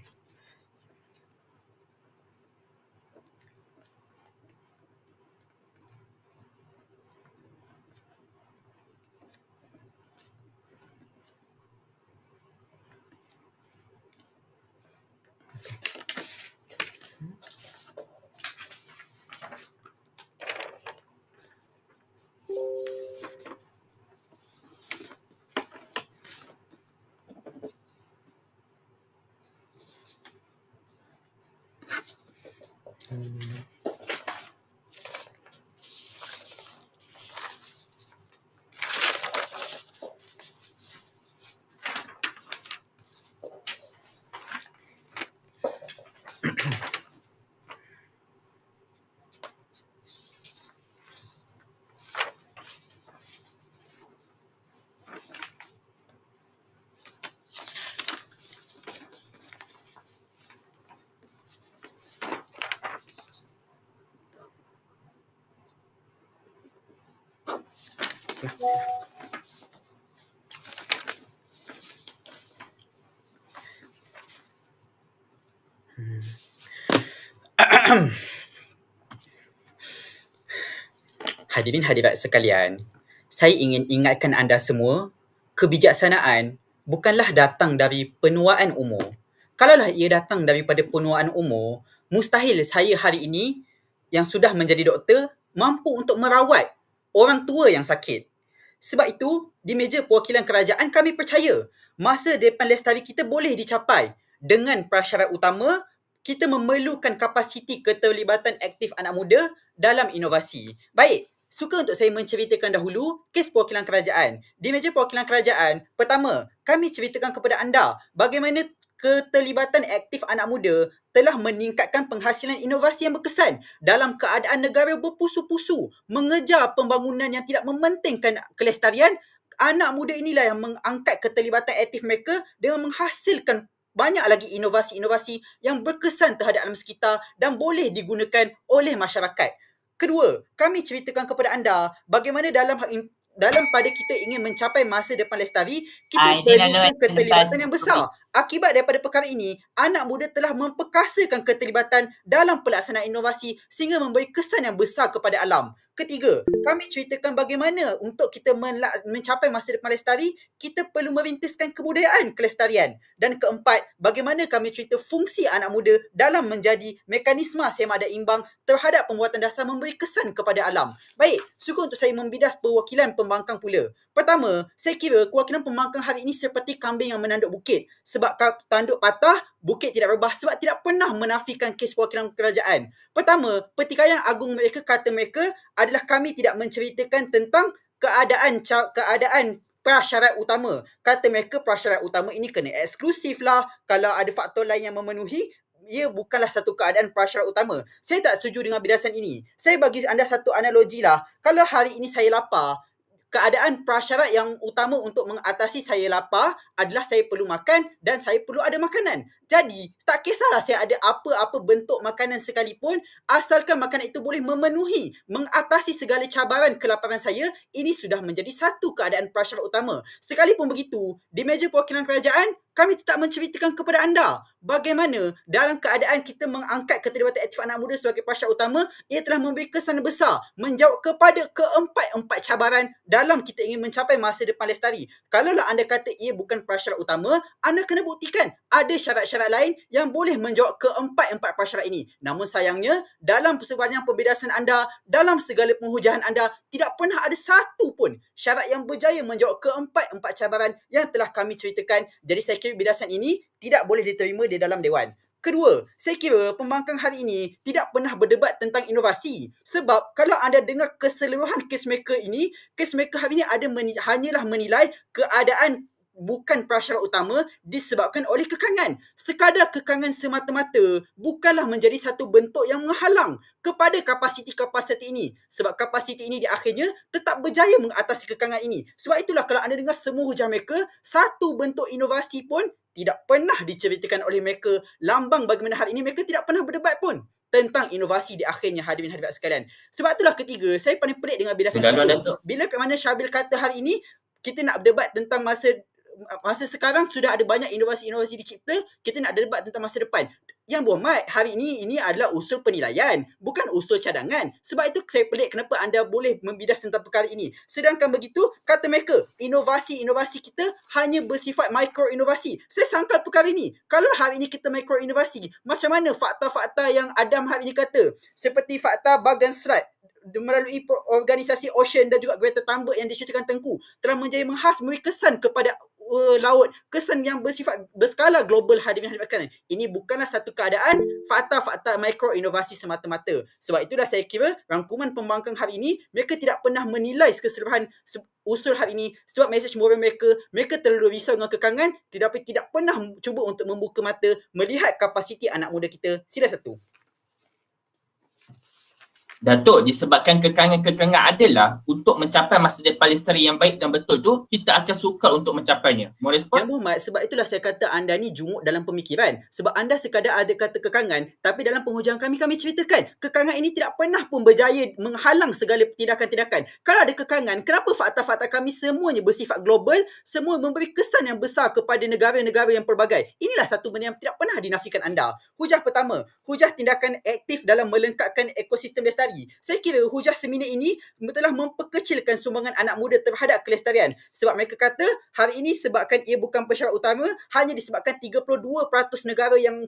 Hadirin hadirat sekalian, saya ingin ingatkan anda semua, kebijaksanaan bukanlah datang dari penuaan umur. Kalaulah ia datang daripada penuaan umur, mustahil saya hari ini yang sudah menjadi doktor mampu untuk merawat orang tua yang sakit. Sebab itu, di meja perwakilan kerajaan kami percaya masa depan lestari kita boleh dicapai dengan prasyarat utama kita memerlukan kapasiti keterlibatan aktif anak muda dalam inovasi. Baik, suka untuk saya menceritakan dahulu kes perwakilan kerajaan. Di meja perwakilan kerajaan, pertama, kami ceritakan kepada anda bagaimana keterlibatan aktif anak muda telah meningkatkan penghasilan inovasi yang berkesan dalam keadaan negara berpusu-pusu mengejar pembangunan yang tidak mementingkan kelestarian. Anak muda inilah yang mengangkat keterlibatan aktif mereka dengan menghasilkan banyak lagi inovasi-inovasi yang berkesan terhadap alam sekitar dan boleh digunakan oleh masyarakat. Kedua, kami ceritakan kepada anda bagaimana dalam pada kita ingin mencapai masa depan lestari, kita perlukan keterlibatan yang besar. Akibat daripada perkara ini, anak muda telah memperkasakan keterlibatan dalam pelaksanaan inovasi sehingga memberi kesan yang besar kepada alam. Ketiga, kami ceritakan bagaimana untuk kita mencapai masa depan lestari, kita perlu merintiskan kebudayaan kelestarian. Dan keempat, bagaimana kami cerita fungsi anak muda dalam menjadi mekanisme semak dan imbang terhadap pembuatan dasar memberi kesan kepada alam. Baik, suka untuk saya membidas perwakilan pembangkang pula. Pertama, saya kira kewakilan pembangkang hari ini seperti kambing yang menanduk bukit. Sebab tanduk patah, bukit tidak berubah sebab tidak pernah menafikan kes perwakilan kerajaan. Pertama, pertikaian agung mereka kata mereka adalah kami tidak menceritakan tentang keadaan prasyarat utama. Kata mereka prasyarat utama ini kena eksklusif lah. Kalau ada faktor lain yang memenuhi, ia bukanlah satu keadaan prasyarat utama. Saya tak setuju dengan bidasan ini. Saya bagi anda satu analogi lah. Kalau hari ini saya lapar, keadaan prasyarat yang utama untuk mengatasi saya lapar adalah saya perlu makan dan saya perlu ada makanan. Jadi, tak kisahlah saya ada apa-apa bentuk makanan sekalipun, asalkan makanan itu boleh memenuhi, mengatasi segala cabaran kelaparan saya, ini sudah menjadi satu keadaan prasyarat utama. Sekalipun begitu, di meja perwakilan kerajaan, kami tetap menceritakan kepada anda bagaimana dalam keadaan kita mengangkat keterlibatan aktif anak muda sebagai prasyarat utama, ia telah memberi kesan besar menjawab kepada keempat-empat cabaran dalam kita ingin mencapai masa depan lestari. Kalaulah anda kata ia bukan prasyarat utama, anda kena buktikan ada syarat-syarat lain yang boleh menjawab keempat-empat prasyarat ini. Namun sayangnya, dalam sepanjang pembedasan anda, dalam segala penghujatan anda, tidak pernah ada satu pun syarat yang berjaya menjawab keempat-empat cabaran yang telah kami ceritakan. Jadi saya kira bidasan ini tidak boleh diterima di dalam Dewan. Kedua, saya kira pembangkang hari ini tidak pernah berdebat tentang inovasi. Sebab kalau anda dengar keseluruhan case-maker ini, case-maker hari ini hanyalah menilai keadaan bukan prasyarat utama disebabkan oleh kekangan. Sekadar kekangan semata-mata bukanlah menjadi satu bentuk yang menghalang kepada kapasiti ini. Sebab kapasiti ini di akhirnya tetap berjaya mengatasi kekangan ini. Sebab itulah kalau anda dengar semua hujah mereka, satu bentuk inovasi pun tidak pernah diceritakan oleh mereka. Lambang bagaimana hari ini mereka tidak pernah berdebat pun tentang inovasi di akhirnya, hadirin-hadirat sekalian. Sebab itulah ketiga, saya paling pelik dengan bidasan Syabil. Bila ke mana Syabil kata hari ini kita nak berdebat tentang masa sekarang sudah ada banyak inovasi-inovasi dicipta, kita nak debat tentang masa depan. Yang berhormat, hari ini adalah usul penilaian, bukan usul cadangan. Sebab itu saya pelik kenapa anda boleh membidas tentang perkara ini. Sedangkan begitu, kata mereka, inovasi-inovasi kita hanya bersifat mikro-inovasi. Saya sangkal perkara ini. Kalau hari ini kita mikro-inovasi, macam mana fakta-fakta yang Adam hari ini kata? Seperti fakta Bagan Serat melalui organisasi Ocean dan juga Greta Thunberg yang diceritakan Tengku telah menjadi memberi kesan kepada laut, kesan yang bersifat berskala global, hadirin-hadirat sekalian. Ini bukanlah satu keadaan fakta-fakta mikro inovasi semata-mata. Sebab itulah saya kira rangkuman pembangkang hari ini mereka tidak pernah menilai keseluruhan usul hari ini. Sebab mesej moral mereka terlalu risau dengan kekangan, tetapi tidak pernah cuba untuk membuka mata melihat kapasiti anak muda kita. Sila satu. Datuk, disebabkan kekangan-kekangan adalah untuk mencapai masa depan lestari yang baik dan betul tu, kita akan sukar untuk mencapainya. Mau respon? Yang Muhammad, sebab itulah saya kata anda ni jumuk dalam pemikiran. Sebab anda sekadar ada kata kekangan, tapi dalam penghujang kami ceritakan, kekangan ini tidak pernah pun berjaya menghalang segala tindakan-tindakan. Kalau ada kekangan, kenapa fakta-fakta kami semuanya bersifat global, semua memberi kesan yang besar kepada negara-negara yang pelbagai. Inilah satu benda yang tidak pernah dinafikan anda. Hujah pertama, hujah tindakan aktif dalam melengkapkan ekosistem lestari. Saya kira hujah seminar ini telah memperkecilkan sumbangan anak muda terhadap kelestarian. Sebab mereka kata hari ini sebabkan ia bukan persyarat utama, hanya disebabkan 32% negara yang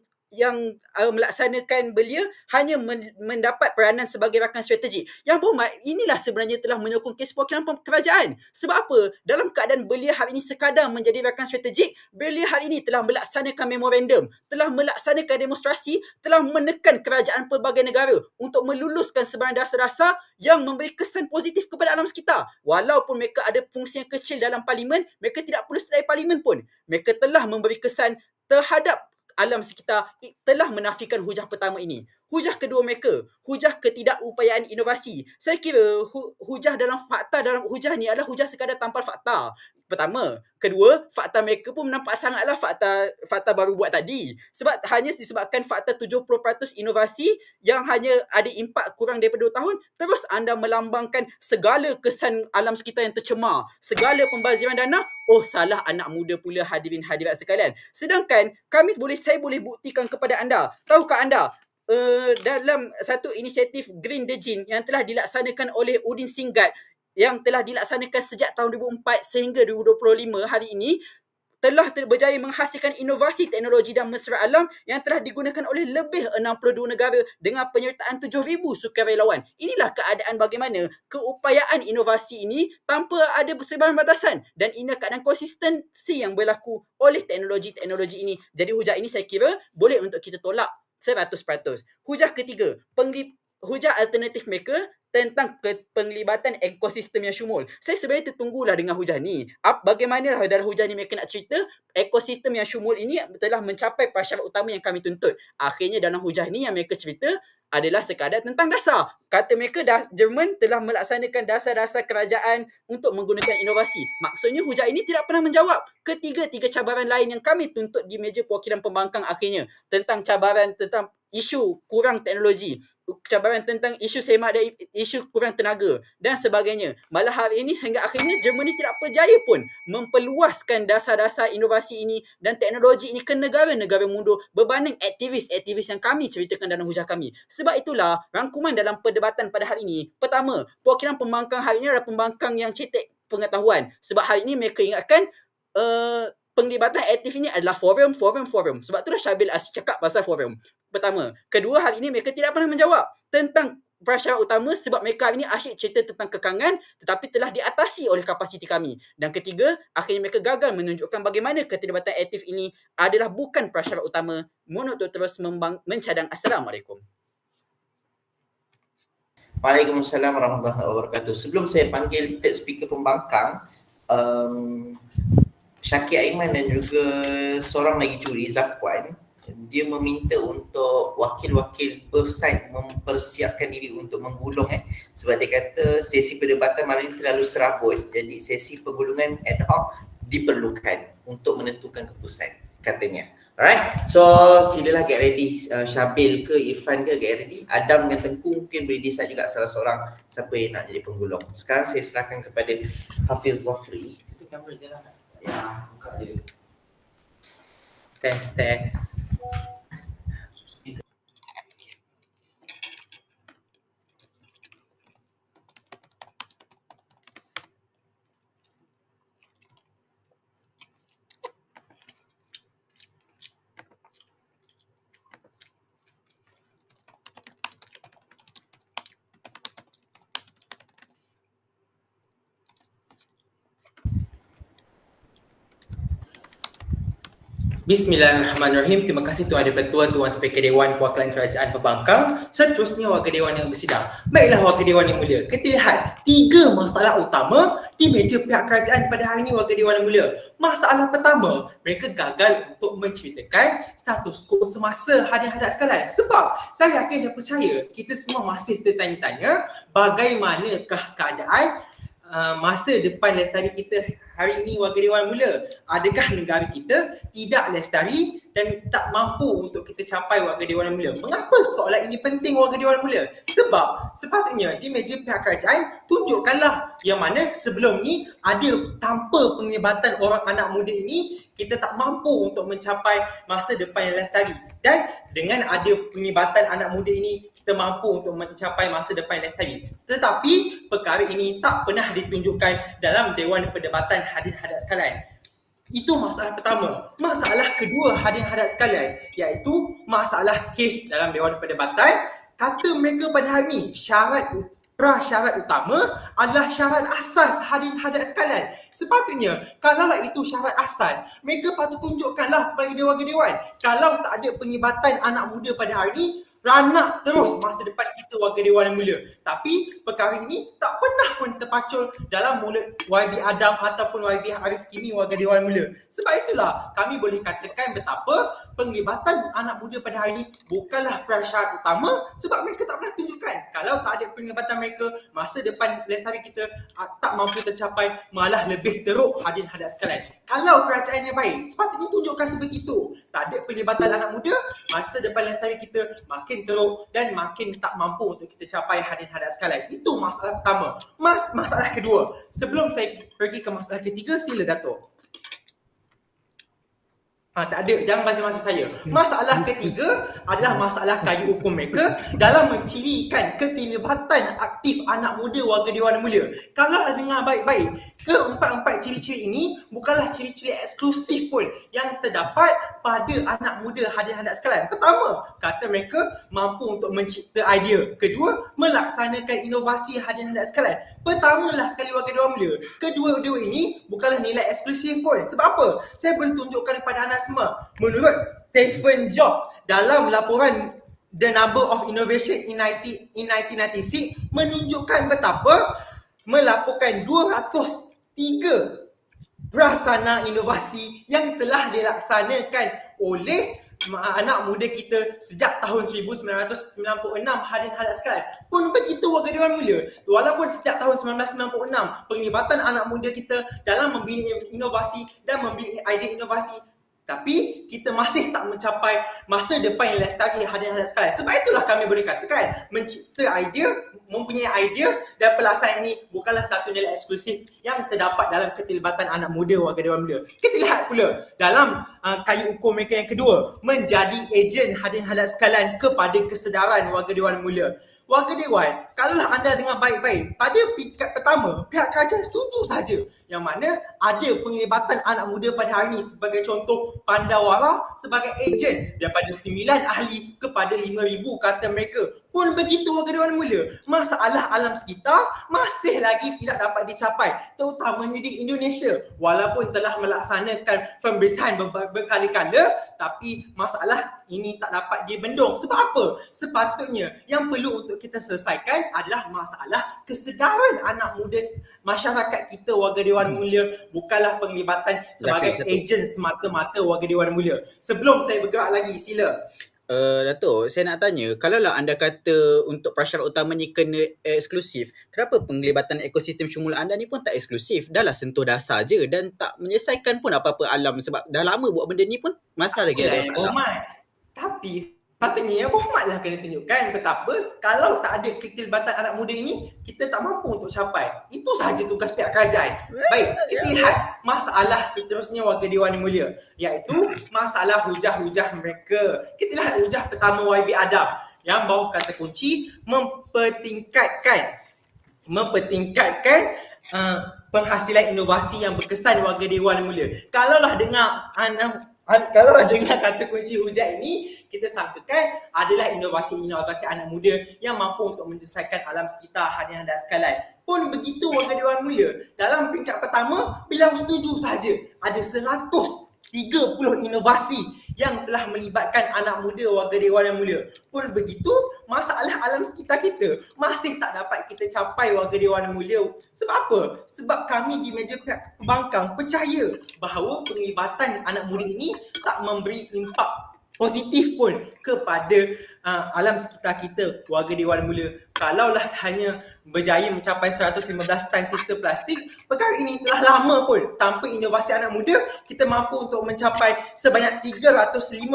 melaksanakan belia hanya mendapat peranan sebagai rakan strategik. Yang berhormat, inilah sebenarnya telah menyokong kes perwakilan kerajaan. Sebab apa? Dalam keadaan belia hari ini sekadar menjadi rakan strategik, belia hari ini telah melaksanakan memorandum, telah melaksanakan demonstrasi, telah menekan kerajaan pelbagai negara untuk meluluskan sebarang dasar-dasar yang memberi kesan positif kepada alam sekitar. Walaupun mereka ada fungsi yang kecil dalam parlimen, mereka tidak perlu stay parlimen pun. Mereka telah memberi kesan terhadap alam sekitar telah menafikan hujah pertama ini. Hujah kedua mereka, hujah ketidakupayaan inovasi. Saya kira hujah dalam fakta dalam hujah ni adalah hujah sekadar tampal fakta. Pertama. Kedua, fakta mereka pun nampak sangatlah fakta baru buat tadi. Sebab hanya disebabkan fakta 70% inovasi yang hanya ada impak kurang daripada 2 tahun, terus anda melambangkan segala kesan alam sekitar yang tercemar, segala pembaziran dana, salah anak muda pula hadirin hadirat sekalian. Sedangkan saya boleh buktikan kepada anda. Tahukah anda, dalam satu inisiatif Green the Gene yang telah dilaksanakan oleh Udin Singgat, yang telah dilaksanakan sejak tahun 2004 sehingga 2025 hari ini, telah berjaya menghasilkan inovasi teknologi dan mesra alam yang telah digunakan oleh lebih 62 negara dengan penyertaan 7,000 sukarelawan. Inilah keadaan bagaimana keupayaan inovasi ini tanpa ada sebarang batasan, dan ini keadaan konsistensi yang berlaku oleh teknologi-teknologi ini. Jadi hujah ini saya kira boleh untuk kita tolak 100%. Hujah ketiga, hujah alternatif mereka tentang penglibatan ekosistem yang syumul. Saya sebenarnya tertunggulah dengan hujah ni. Bagaimana dalam hujah ni mereka nak cerita ekosistem yang syumul ini telah mencapai prasyarat utama yang kami tuntut. Akhirnya dalam hujah ni yang mereka cerita adalah sekadar tentang dasar. Kata mereka Jerman telah melaksanakan dasar-dasar kerajaan untuk menggunakan inovasi. Maksudnya hujah ini tidak pernah menjawab ketiga-tiga cabaran lain yang kami tuntut di meja perwakilan pembangkang akhirnya. Tentang cabaran tentang isu kurang teknologi, cabaran tentang isu semak dan isu kurang tenaga dan sebagainya. Malah hari ini hingga akhirnya Germany tidak berjaya pun memperluaskan dasar-dasar inovasi ini dan teknologi ini ke negara-negara mundur berbanding aktivis-aktivis yang kami ceritakan dalam hujah kami. Sebab itulah rangkuman dalam perdebatan pada hari ini. Pertama, perwakilan pembangkang hari ini adalah pembangkang yang cetek pengetahuan. Sebab hari ini mereka ingatkan penglibatan aktif ini adalah forum. Sebab itulah Syabil Aziz cakap pasal forum. Pertama. Kedua, hari ini mereka tidak pernah menjawab tentang prasyarat utama sebab mereka hari ini asyik cerita tentang kekangan tetapi telah diatasi oleh kapasiti kami. Dan ketiga, akhirnya mereka gagal menunjukkan bagaimana keterlibatan aktif ini adalah bukan prasyarat utama untuk terus mencadang. Assalamualaikum. Waalaikumsalam warahmatullahi wabarakatuh. Sebelum saya panggil third speaker pembangkang, Syakir Aiman dan juga seorang lagi juri, Zafwan, dia meminta untuk wakil-wakil Perside mempersiapkan diri untuk menggulung sebab dia kata sesi perdebatan malam ini terlalu serabut, jadi sesi penggulungan ad hoc diperlukan untuk menentukan keputusan katanya. Alright, so silalah get ready, Syabil ke Irfan ke get ready, Adam dengan Tengku mungkin boleh decide juga salah seorang siapa yang nak jadi penggulung. Sekarang saya serahkan kepada Hafiz Zafri. Itu kamera dia lah. Ya, buka dia. Test. Bismillahirrahmanirrahim. Terima kasih Tuan Adil Ketua, Tuan Speaker Dewan Perwakilan Kerajaan Pembangkang, seterusnya Wakil Dewan yang bersidang. Baiklah Wakil Dewan yang mulia, kita lihat 3 masalah utama di meja pihak kerajaan pada hari ini Wakil Dewan yang mulia. Masalah pertama, mereka gagal untuk menceritakan status quo semasa hadiah-hadiah sekalian. Sebab saya yakin dan percaya kita semua masih tertanya-tanya bagaimanakah keadaan masa depan lestari kita hari ini Wakil Dewan Mulia. Adakah negara kita tidak lestari dan tak mampu untuk kita capai Wakil Dewan Mulia? Mengapa soalan ini penting Wakil Dewan Mulia? Sebab sepatutnya di meja pihak kerajaan tunjukkanlah yang mana sebelum ni ada tanpa penglibatan orang anak muda ini kita tak mampu untuk mencapai masa depan yang lestari. Dan dengan ada penglibatan anak muda ini kita mampu untuk mencapai masa depan yang lestari. Tetapi perkara ini tak pernah ditunjukkan dalam Dewan Perdebatan hadirin-hadirat sekalian. Itu masalah pertama. Masalah kedua hadirin-hadirat sekalian iaitu masalah kes dalam Dewan Perdebatan. Kata mereka pada hari ini prasyarat utama adalah syarat asas hadirin-hadirat sekalian. Sepatutnya kalaulah itu syarat asas, mereka patut tunjukkanlah kepada dewan-dewan. Kalau tak ada penglibatan anak muda pada hari ini, ranak terus masa depan kita Wakil Dewan yang mulia. Tapi perkara ini tak tak pernah pun terpacul dalam mulut YB Adam ataupun YB Arif Kimi warga Dewan Mulia. Sebab itulah kami boleh katakan betapa penglibatan anak muda pada hari ini bukanlah prasyarat utama sebab mereka tak pernah tunjukkan. Kalau tak ada penglibatan mereka, masa depan lestari kita tak mampu tercapai, malah lebih teruk hadirin hadirat sekalian. Kalau kerajaannya baik, sepatutnya tunjukkan sebegitu. Tak ada penglibatan anak muda, masa depan lestari kita makin teruk dan makin tak mampu untuk kita capai hadirin hadirat sekalian. Itu masalah pertama. Masalah kedua. Sebelum saya pergi ke masalah ketiga, sila Dato'. Tak ada, jangan bagi masa saya. Masalah ketiga adalah masalah kayu hukum mereka dalam mencirikan keterlibatan aktif anak muda warga Dewan Mulia. Kalau dengar baik-baik, keempat-empat ciri-ciri ini bukanlah ciri-ciri eksklusif pun yang terdapat pada anak muda hadirin hadirat sekalian. Pertama, kata mereka mampu untuk mencipta idea. Kedua, melaksanakan inovasi hadirin hadirat sekalian. Pertamalah sekali warga Dewan Mulia. Kedua-dua ini bukanlah nilai eksklusif pun. Sebab apa? Saya boleh tunjukkan kepada anda semua. Menurut Stephen Jobs dalam laporan The Number of Innovation in 1996 menunjukkan betapa melaporkan 203 prasana inovasi yang telah dilaksanakan oleh anak muda kita sejak tahun 1996 hadirin hadirat sekalian. Pun begitu warga Dewan Mulia. Walaupun sejak tahun 1996 penglibatan anak muda kita dalam membina inovasi dan membina idea inovasi, tapi kita masih tak mencapai masa depan yang lestari hadirin hadirat sekalian. Sebab itulah kami boleh katakan mencipta idea, mempunyai idea dan pelaksanaan ini bukanlah satu nilai eksklusif yang terdapat dalam keterlibatan anak muda warga Dewan Mulia. Kita lihat pula dalam kayu ukur mereka yang kedua, menjadi ejen hadirin hadirat sekalian kepada kesedaran warga Dewan Mulia. Warga Dewan, kalaulah anda dengar baik-baik, pada peringkat pertama, pihak kerajaan setuju saja yang mana ada penglibatan anak muda pada hari ini. Sebagai contoh, Pandawara sebagai ejen daripada 9 ahli kepada 5,000 kata mereka. Pun begitu warga Dewan Mulia, masalah alam sekitar masih lagi tidak dapat dicapai, terutamanya di Indonesia. Walaupun telah melaksanakan pemberian berkali-kali, tapi masalah ini tak dapat dibendung. Sebab apa? Sepatutnya yang perlu untuk kita selesaikan adalah masalah kesedaran anak muda masyarakat kita warga Dewan Mulia, bukanlah penglibatan sebagai ejen semata-mata warga Dewan Mulia. Sebelum saya bergerak lagi, sila. Dato', saya nak tanya, kalaulah anda kata untuk prasyarat utama ni kena eksklusif, kenapa penglibatan ekosistem syumul anda ni pun tak eksklusif? Dahlah sentuh dasar je dan tak menyelesaikan pun apa-apa alam, sebab dah lama buat benda ni pun masalah lagi ada masalah. Tapi patutnya Yang Berhormat lah kena tunjukkan betapa kalau tak ada keterlibatan anak muda ini, kita tak mampu untuk capai. Itu sahaja tugas pihak kerajaan. Baik, kita lihat masalah seterusnya warga Dewan Mulia, iaitu masalah hujah-hujah mereka. Kita lihat hujah pertama YB Adam yang bawa kata kunci mempertingkatkan penghasilan inovasi yang berkesan warga Dewan Mulia. Kalaulah dengar kata kunci hujah ini, kita sangkakan adalah inovasi-inovasi anak muda yang mampu untuk menyelesaikan alam sekitar hadirin hadirat sekalian. Pun begitu warga Dewan Mulia. Dalam peringkat pertama, beliau setuju saja ada 130 inovasi yang telah melibatkan anak muda warga Dewan Mulia. Pun begitu, masalah alam sekitar kita masih tak dapat kita capai warga Dewan Mulia. Sebab apa? Sebab kami di meja pihak pembangkang percaya bahawa penglibatan anak muda ini tak memberi impak positif pun kepada alam sekitar kita warga Dewan Mulia. Kalaulah hanya berjaya mencapai 115 tan sisa plastik, perkara ini telah lama pun. Tanpa inovasi anak muda, kita mampu untuk mencapai sebanyak 350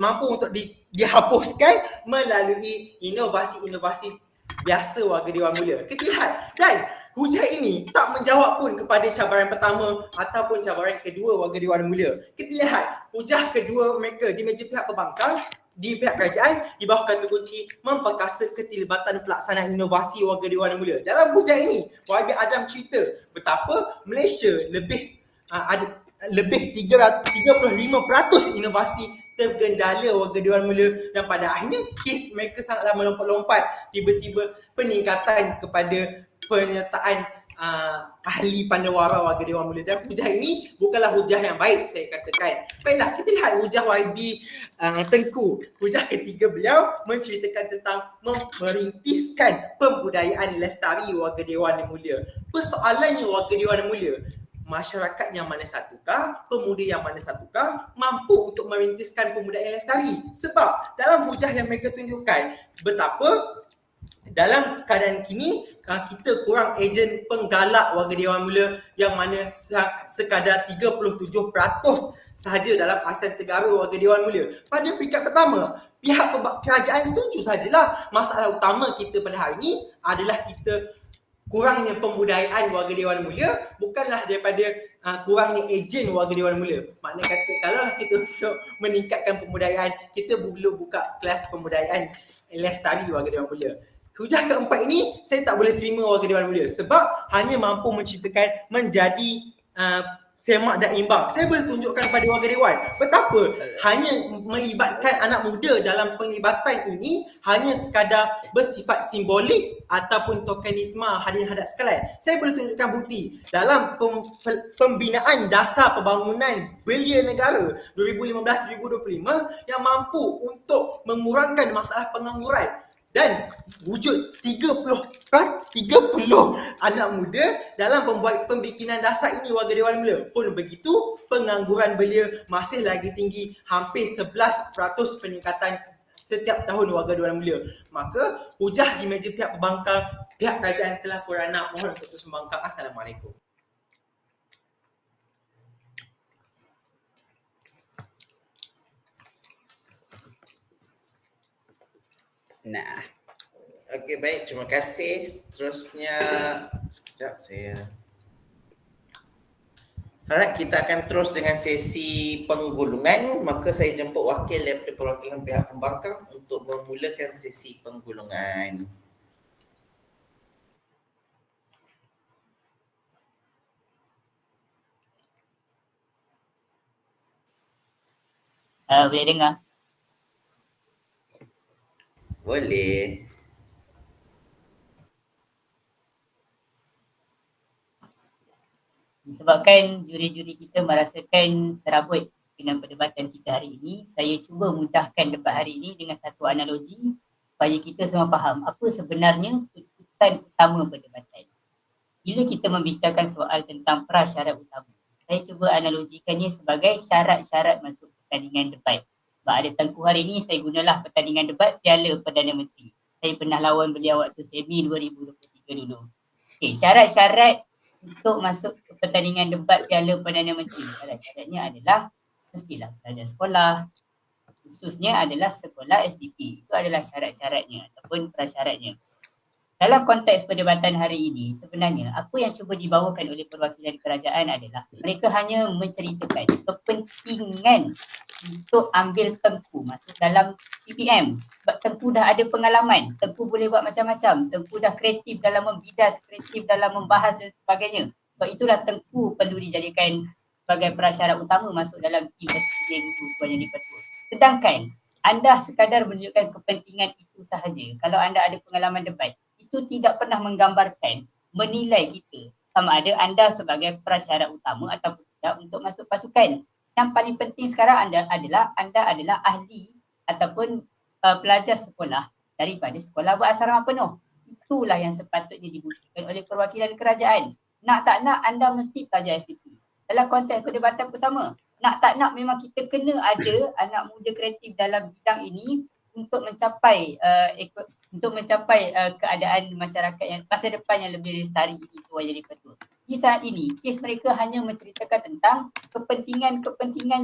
mampu untuk dihapuskan melalui inovasi-inovasi biasa warga Dewan Mulia. Kita lihat, dan hujah ini tak menjawab pun kepada cabaran pertama ataupun cabaran kedua warga Dewan Mulia. Kita lihat hujah kedua mereka di meja pihak pembangkang, di pihak kerajaan, di bawah kata kunci memperkasa keterlibatan pelaksanaan inovasi warga Dewan Mulia. Dalam hujah ini, YB Adam cerita betapa Malaysia lebih 35% inovasi tergendala warga Dewan Mulia, dan pada akhirnya kes mereka sangatlah melompat-lompat. Tiba-tiba peningkatan kepada penyertaan ahli pandawara warga Dewan Mulia, dan hujah ini bukanlah hujah yang baik saya katakan. Baiklah, kita lihat hujah YB Tengku. Hujah ketiga beliau menceritakan tentang merintiskan pembudayaan lestari warga Dewan yang Mulia. Persoalannya warga Dewan yang Mulia, masyarakat yang mana satukah, pemuda yang mana satukah mampu untuk merintiskan pembudayaan lestari? Sebab dalam hujah yang mereka tunjukkan betapa dalam keadaan kini kita kurang ejen penggalak warga Dewan Mulia yang mana sekadar 37% sahaja dalam Asas Negara warga Dewan Mulia. Pada peringkat pertama, pihak kerajaan setuju sajalah. Masalah utama kita pada hari ini adalah kita kurangnya pembudayaan warga Dewan Mulia, bukanlah daripada kurangnya ejen warga Dewan Mulia. Maknanya kata kalau kita untuk meningkatkan pembudayaan, kita perlu buka kelas pembudayaan lestari warga Dewan Mulia. Hujah keempat ini saya tak boleh terima warga Dewan Mulia sebab hanya mampu menciptakan menjadi semak dan imbang. Saya boleh tunjukkan kepada warga Dewan betapa hanya melibatkan anak muda dalam penglibatan ini hanya sekadar bersifat simbolik ataupun tokenisme hadirin hadirat sekalian. Saya boleh tunjukkan bukti dalam pembinaan dasar pembangunan belia negara 2015-2025 yang mampu untuk mengurangkan masalah pengangguran. Dan wujud 30 anak muda dalam pembikinan dasar ini warga Dewan Mulia. Pun begitu, pengangguran belia masih lagi tinggi, hampir 11% peningkatan setiap tahun warga Dewan Mulia. Maka hujah di meja pihak pembangkang, pihak kerajaan telah beranak. Mohon untuk terus membangkang. Assalamualaikum. Nah, okey, baik, terima kasih. Seterusnya sekejap saya harap kita akan terus dengan sesi penggulungan. Maka saya jemput wakil daripada perwakilan pihak pembangkang untuk memulakan sesi penggulungan. Boleh dengar? Boleh. Disebabkan juri-juri kita merasakan serabut dengan perdebatan kita hari ini, saya cuba mudahkan debat hari ini dengan satu analogi supaya kita semua faham apa sebenarnya tuntutan utama perdebatan. Bila kita membicarakan soal tentang prasyarat utama, saya cuba analogikannya sebagai syarat-syarat masuk pertandingan debat. Sebab ada Tengku hari ini, saya gunalah pertandingan debat Piala Perdana Menteri. Saya pernah lawan beliau waktu SEMI 2023 dulu. Okay, syarat-syarat untuk masuk ke pertandingan debat Piala Perdana Menteri. Syarat-syaratnya adalah mestilah pelajar sekolah, khususnya adalah sekolah SDP. Itu adalah syarat-syaratnya ataupun prasyaratnya. Dalam konteks perdebatan hari ini, sebenarnya apa yang cuba dibawakan oleh perwakilan kerajaan adalah mereka hanya menceritakan kepentingan untuk ambil Tengku masuk dalam PPM. Sebab Tengku dah ada pengalaman, Tengku boleh buat macam-macam, Tengku dah kreatif dalam membidas, kreatif dalam membahas dan sebagainya. Sebab itulah Tengku perlu dijadikan sebagai prasyarat utama masuk dalam tim SPJ dulu, Tuan Yang di-Pertua. Sedangkan anda sekadar menunjukkan kepentingan itu sahaja. Kalau anda ada pengalaman debat, itu tidak pernah menggambarkan, menilai kita sama ada anda sebagai prasyarat utama ataupun tidak untuk masuk pasukan. Yang paling penting sekarang anda adalah ahli ataupun pelajar sekolah daripada sekolah berasrama penuh. Itulah yang sepatutnya dibuktikan oleh perwakilan kerajaan. Nak tak nak anda mesti pelajar SDP. Dalam konteks perdebatan bersama, nak tak nak memang kita kena ada anak muda kreatif dalam bidang ini untuk mencapai keadaan masyarakat yang masa depan yang lebih lestari itu yang di-Pertua. Di saat ini, kes mereka hanya menceritakan tentang kepentingan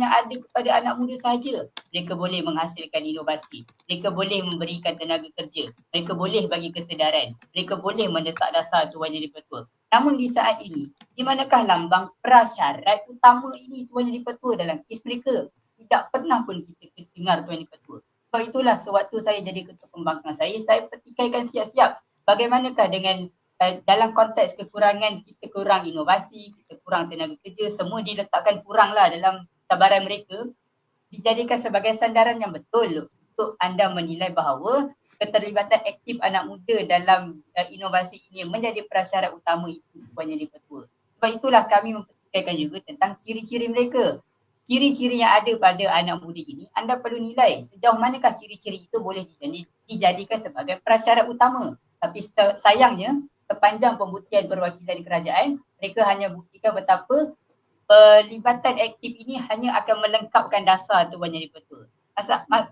yang ada kepada anak muda sahaja. Mereka boleh menghasilkan inovasi, mereka boleh memberikan tenaga kerja, mereka boleh bagi kesedaran, mereka boleh mendesak dasar Tuan Yang di-Pertua. Namun di saat ini, di manakah lambang prasyarat utama ini Tuan Yang di-Pertua dalam kes mereka? Tidak pernah pun kita dengar Tuan Yang di-Pertua. Sebab itulah sewaktu saya jadi ketua pembangkang saya petikaikan siap-siap bagaimanakah dengan dalam konteks kekurangan, kita kurang inovasi, kita kurang tenaga kerja, semua diletakkan kuranglah dalam cabaran mereka, dijadikan sebagai sandaran yang betul untuk anda menilai bahawa keterlibatan aktif anak muda dalam inovasi ini menjadi prasyarat utama itu Puan Jadi Ketua. Sebab itulah kami mempertikaikan juga tentang ciri-ciri mereka. Ciri-ciri yang ada pada anak muda ini, anda perlu nilai sejauh manakah ciri-ciri itu boleh dijadikan sebagai prasyarat utama. Tapi sayangnya, sepanjang pembuktian perwakilan kerajaan, mereka hanya buktikan betapa pelibatan aktif ini hanya akan melengkapkan dasar Tuan Yang Di-Pertua.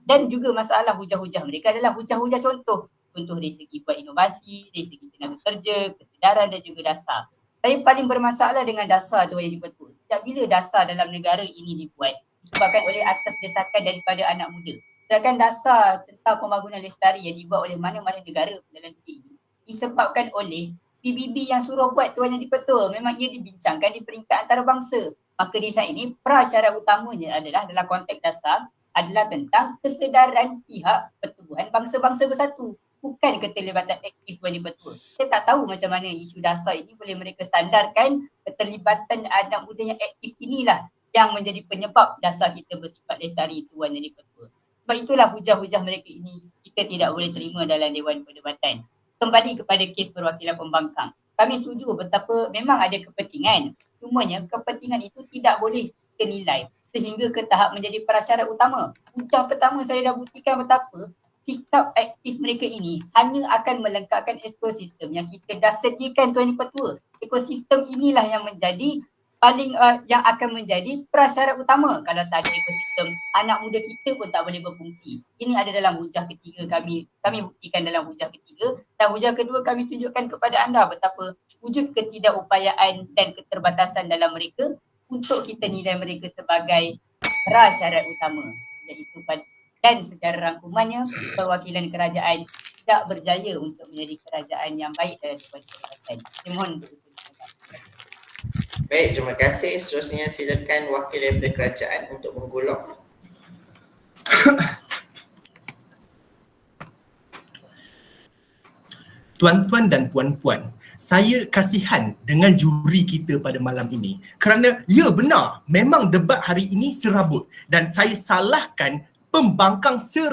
Dan juga masalah hujah-hujah mereka adalah hujah-hujah contoh. Contoh dari segi buat inovasi, dari segi tenaga kerja, kesedaran dan juga dasar. Saya paling bermasalah dengan dasar Tuan Yang Di-Pertua. Sejak bila dasar dalam negara ini dibuat? Disebabkan oleh atas desakan daripada anak muda. Sedangkan dasar tentang pembangunan lestari yang dibuat oleh mana-mana negara dalam negeri ini disebabkan oleh PBB yang suruh buat Tuan Yang Di-Pertua. Memang ia dibincangkan di peringkat antarabangsa. Maka di saat ini prasyarat utamanya adalah dalam konteks dasar adalah tentang kesedaran pihak pertubuhan bangsa-bangsa bersatu. Bukan keterlibatan aktif Tuan Yang Di-Pertua. Saya tak tahu macam mana isu dasar ini boleh mereka sandarkan keterlibatan anak muda yang aktif inilah yang menjadi penyebab dasar kita bersifat lestari Tuan Yang Di-Pertua. Sebab itulah hujah-hujah mereka ini kita tidak boleh terima dalam Dewan Perdebatan. Kembali kepada kes perwakilan pembangkang. Kami setuju betapa memang ada kepentingan. Cumanya kepentingan itu tidak boleh dinilai sehingga ke tahap menjadi prasyarat utama. Hujah pertama saya dah buktikan betapa sikap aktif mereka ini hanya akan melengkapkan ekosistem yang kita dah sediakan Tuan Yang Di-Pertua. Ekosistem inilah yang menjadi paling yang akan menjadi prasyarat utama. Kalau tak ada ekosistem, anak muda kita pun tak boleh berfungsi. Ini ada dalam hujah ketiga kami buktikan dalam hujah ketiga. Dan hujah kedua kami tunjukkan kepada anda betapa wujud ketidakupayaan dan keterbatasan dalam mereka untuk kita nilai mereka sebagai prasyarat utama. Dan secara rangkumannya, perwakilan kerajaan tidak berjaya untuk menjadi kerajaan yang baik dalam Dewan Perdebatan. Saya mohon untuk Baik, terima kasih. Seterusnya silakan wakil daripada kerajaan untuk menggulung. Tuan-tuan dan puan-puan, saya kasihan dengan juri kita pada malam ini kerana ya benar, memang debat hari ini serabut dan saya salahkan pembangkang 100%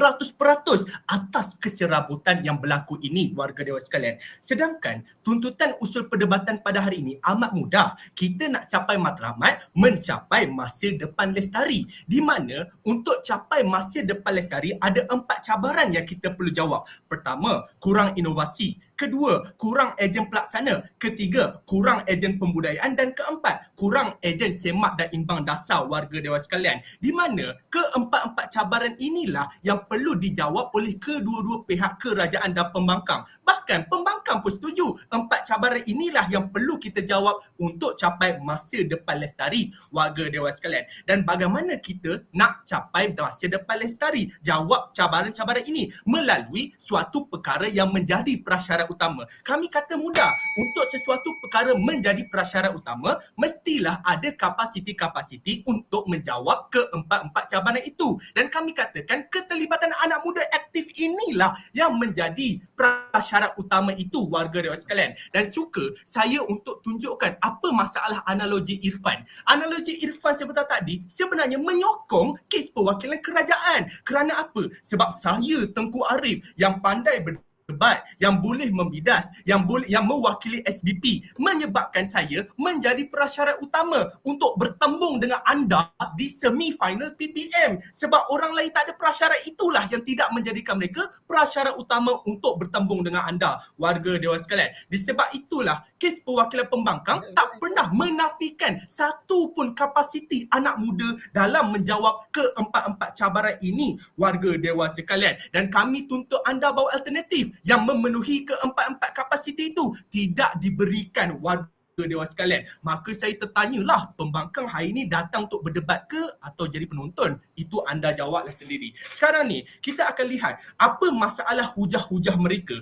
atas keserabutan yang berlaku ini, warga Dewan sekalian. Sedangkan tuntutan usul perdebatan pada hari ini amat mudah. Kita nak capai matlamat mencapai masa depan lestari, di mana untuk capai masa depan lestari ada 4 cabaran yang kita perlu jawab. Pertama, kurang inovasi. Kedua, kurang ejen pelaksana. Ketiga, kurang ejen pembudayaan. Dan keempat, kurang ejen semak dan imbang dasar, warga Dewan sekalian. Di mana keempat-empat cabaran inilah yang perlu dijawab oleh kedua-dua pihak kerajaan dan pembangkang. Bahkan pembangkang pun setuju 4 cabaran inilah yang perlu kita jawab untuk capai masa depan lestari, warga Dewan sekalian. Dan bagaimana kita nak capai masa depan lestari? Jawab cabaran-cabaran ini melalui suatu perkara yang menjadi prasyarat utama. Kami kata mudah, untuk sesuatu perkara menjadi prasyarat utama, mestilah ada kapasiti-kapasiti untuk menjawab keempat-empat cabaran itu. Dan kami katakan keterlibatan anak muda aktif inilah yang menjadi prasyarat utama itu, warga Dewan sekalian. Dan suka saya untuk tunjukkan apa masalah analogi Irfan. Analogi Irfan sebentar tadi sebenarnya menyokong kes perwakilan kerajaan. Kerana apa? Sebab saya Tengku Arif yang pandai debat, yang boleh membidas, yang mewakili SBP, menyebabkan saya menjadi prasyarat utama untuk bertembung dengan anda di semi-final PPM. Sebab orang lain tak ada prasyarat, itulah yang tidak menjadikan mereka prasyarat utama untuk bertembung dengan anda, warga Dewan sekalian. Disebab itulah kes perwakilan pembangkang tak pernah menafikan satu pun kapasiti anak muda dalam menjawab keempat-empat cabaran ini, warga Dewan sekalian. Dan kami tuntut anda bawa alternatif yang memenuhi keempat-empat kapasiti itu tidak diberikan, warga Dewan sekalian. Maka saya tertanyalah, pembangkang hari ini datang untuk berdebat ke atau jadi penonton? Itu anda jawablah sendiri. Sekarang ni kita akan lihat apa masalah hujah-hujah mereka.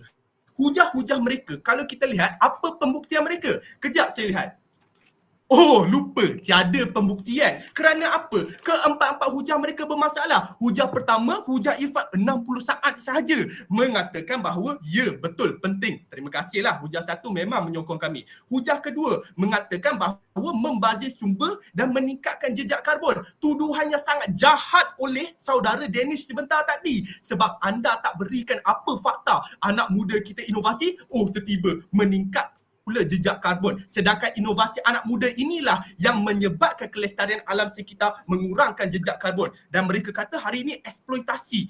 Hujah-hujah mereka, kalau kita lihat apa pembuktian mereka. Kejap saya lihat. Oh, lupa. Tiada pembuktian. Kerana apa? Keempat-empat hujah mereka bermasalah. Hujah pertama, hujah Irfan 60 saat sahaja mengatakan bahawa ya, betul, penting. Terima kasihlah. Hujah satu memang menyokong kami. Hujah kedua mengatakan bahawa membazir sumber dan meningkatkan jejak karbon. Tuduhannya sangat jahat oleh saudara Danish sebentar tadi. Sebab anda tak berikan apa fakta. Anak muda kita inovasi, tiba-tiba meningkat pula jejak karbon. Sedangkan inovasi anak muda inilah yang menyebabkan kelestarian alam sekitar, mengurangkan jejak karbon. Dan mereka kata hari ini eksploitasi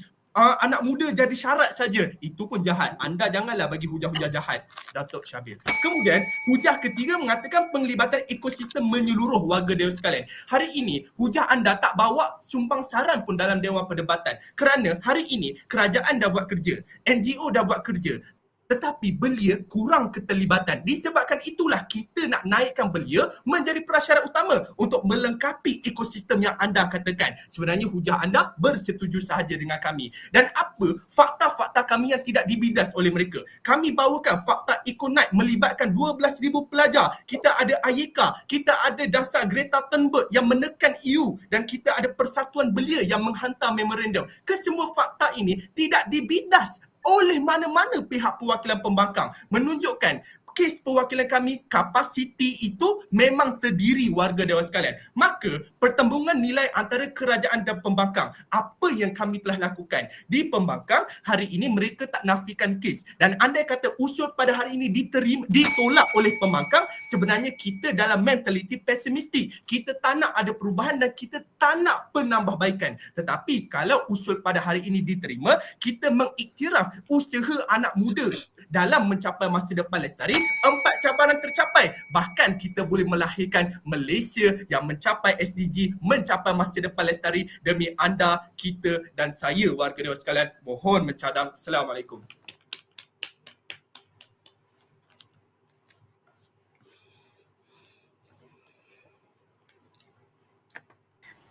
anak muda jadi syarat saja. Itu pun jahat. Anda janganlah bagi hujah-hujah jahat, Datuk Syabir. Kemudian, hujah ketiga mengatakan penglibatan ekosistem menyeluruh warga Dewan sekalian. Hari ini, hujah anda tak bawa sumbang saran pun dalam Dewan Perdebatan. Kerana hari ini, kerajaan dah buat kerja, NGO dah buat kerja, tetapi belia kurang keterlibatan. Disebabkan itulah kita nak naikkan belia menjadi prasyarat utama untuk melengkapi ekosistem yang anda katakan. Sebenarnya hujah anda bersetuju sahaja dengan kami. Dan apa fakta-fakta kami yang tidak dibidas oleh mereka? Kami bawakan fakta Econite melibatkan 12,000 pelajar. Kita ada IECA, kita ada dasar Greta Thunberg yang menekan EU, dan kita ada Persatuan Belia yang menghantar memorandum. Kesemua fakta ini tidak dibidas oleh mana-mana pihak perwakilan pembangkang, menunjukkan kes perwakilan kami, kapasiti itu memang terdiri warga Dewan sekalian. Maka pertembungan nilai antara kerajaan dan pembangkang, apa yang kami telah lakukan di pembangkang, hari ini mereka tak nafikan kes. Dan andai kata usul pada hari ini ditolak oleh pembangkang, sebenarnya kita dalam mentaliti pesimistik. Kita tak nak ada perubahan dan kita tak nak penambahbaikan. Tetapi kalau usul pada hari ini diterima, kita mengiktiraf usaha anak muda dalam mencapai masa depan lestari. 4 cabaran tercapai. Bahkan kita boleh melahirkan Malaysia yang mencapai SDG, mencapai masa depan lestari demi anda, kita dan saya warga Dewan sekalian. Mohon mencadang. Assalamualaikum.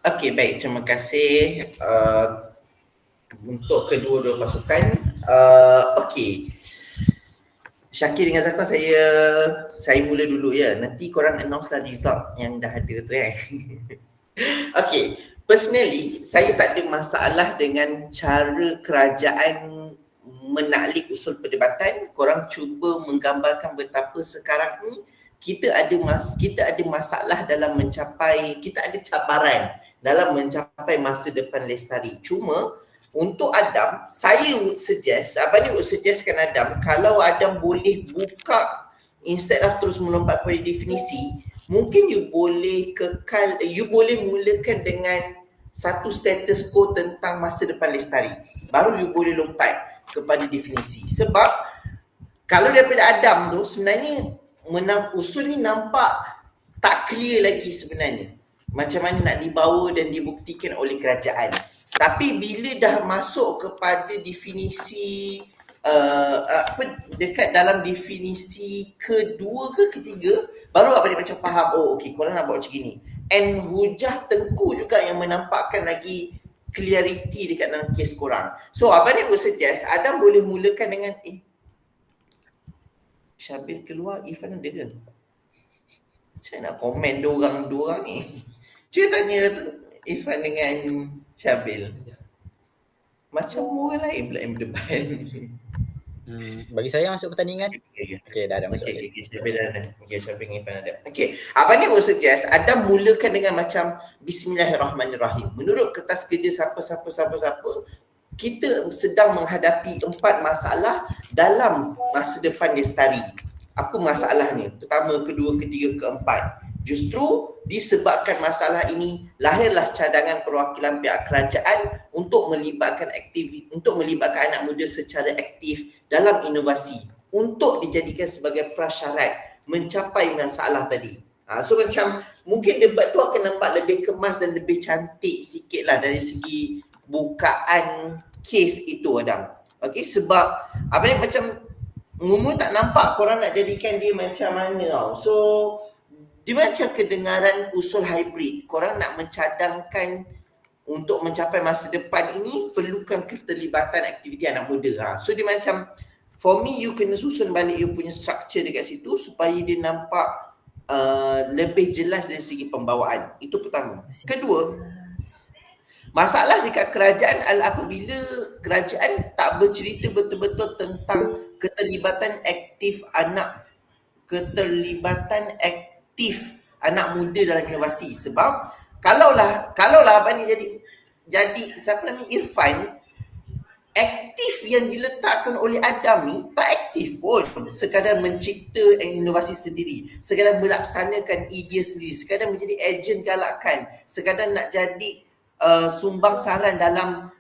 Okey, baik. Terima kasih untuk kedua-dua pasukan. Okey. Syakir dengan Zakwan, saya mula dulu ya. Nanti korang announce lah result yang dah ada tu Okay, personally saya tak ada masalah dengan cara kerajaan menaklik usul perdebatan. Korang cuba menggambarkan betapa sekarang ni kita ada masalah dalam mencapai, kita ada cabaran dalam mencapai masa depan lestari. Cuma untuk Adam, saya would suggest, Abang ni would suggestkan Adam, kalau Adam boleh buka instead of terus melompat kepada definisi, mungkin you boleh mulakan dengan satu status quo tentang masa depan lestari. Baru you boleh lompat kepada definisi. Sebab kalau daripada Adam tu sebenarnya usul ni nampak tak clear lagi sebenarnya. Macam mana nak dibawa dan dibuktikan oleh kerajaan. Tapi bila dah masuk kepada definisi dekat dalam definisi kedua ke ketiga, baru apa dia macam faham, okey, korang nak buat macam gini. And hujah Tengku juga yang menampakkan lagi clarity dekat dalam kes korang. So abang ni would suggest Adam boleh mulakan dengan Syabir keluar, Irfan ada ke? Macam nak komen dua orang ni. Cik tanya Irfan dengan Syabil. Macam orang lain pula yang berdebat. Bagi saya masuk pertandingan. Okey, dah ada masuk. Okey, Syabil dah ada. Okey, Syabil dengan Irfan ada. Okey, abang ni would suggest Adam mulakan dengan macam Bismillahirrahmanirrahim. Menurut kertas kerja siapa, kita sedang menghadapi 4 masalah dalam masa depan lestari. Apa masalahnya? Pertama, kedua, ketiga, keempat. Justru disebabkan masalah ini, lahirlah cadangan perwakilan pihak kerajaan untuk melibatkan anak muda secara aktif dalam inovasi untuk dijadikan sebagai prasyarat mencapai masalah tadi. So macam mungkin debat tu akan nampak lebih kemas dan lebih cantik sikit lah dari segi bukaan kes itu, Adam. Okey, sebab apa ni macam Mumu tak nampak korang nak jadikan dia macam mana tau. So dia macam kedengaran usul hybrid. Korang nak mencadangkan untuk mencapai masa depan ini perlukan keterlibatan aktiviti anak muda. So dia macam, for me you kena susun balik you punya structure dekat situ supaya dia nampak lebih jelas dari segi pembawaan. Itu pertama. Kedua, masalah dekat kerajaan adalah apabila kerajaan tak bercerita betul-betul tentang keterlibatan aktif anak muda dalam inovasi. Sebab kalaulah abang ni jadi siapa nama Irfan, aktif yang diletakkan oleh Adam ni tak aktif pun, sekadar mencipta inovasi sendiri, sekadar melaksanakan idea sendiri, sekadar menjadi ejen galakan, sekadar nak jadi sumbang saran dalam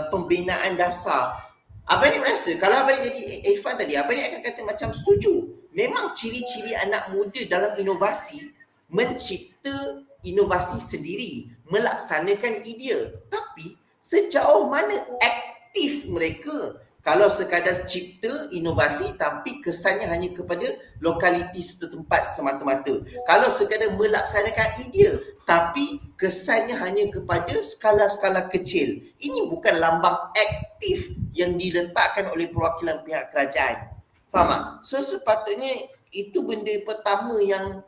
pembinaan dasar. Abang ni merasa kalau abang ni jadi Irfan tadi, abang ni akan kata macam setuju. Memang ciri-ciri anak muda dalam inovasi mencipta inovasi sendiri, melaksanakan idea, tapi sejauh mana aktif mereka? Kalau sekadar cipta inovasi tapi kesannya hanya kepada lokaliti setempat semata-mata. Kalau sekadar melaksanakan idea tapi kesannya hanya kepada skala-skala kecil. Ini bukan lambang aktif yang diletakkan oleh perwakilan pihak kerajaan. Faham tak? So sepatutnya itu benda pertama yang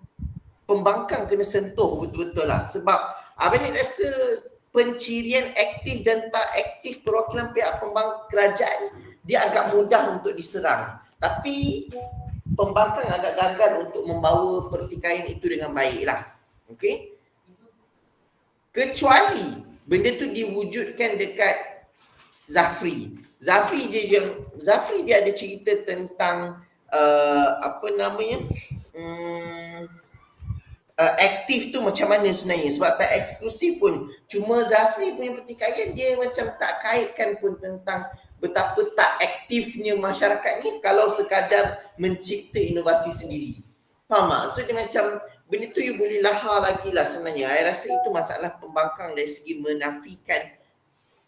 pembangkang kena sentuh betul-betul lah. Sebab abang ni rasa pencirian aktif dan tak aktif perwakilan pihak kerajaan dia agak mudah untuk diserang. Tapi pembangkang agak gagal untuk membawa pertikaian itu dengan baik lah. Okay? Kecuali benda tu diwujudkan dekat Zafri. Zafri dia ada cerita tentang aktif tu macam mana sebenarnya, sebab tak eksklusif pun. Cuma Zafri punya pertikaian dia macam tak kaitkan pun tentang betapa tak aktifnya masyarakat ni kalau sekadar mencipta inovasi sendiri. Faham tak? So dia macam benda tu you boleh lahar lagi lah sebenarnya. Saya rasa itu masalah pembangkang dari segi menafikan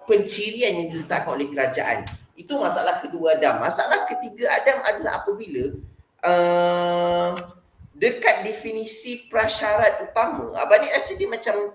pencirian yang diletakkan oleh kerajaan. Itu masalah kedua Adam. Masalah ketiga Adam adalah apabila dekat definisi prasyarat utama, abang ni rasa dia macam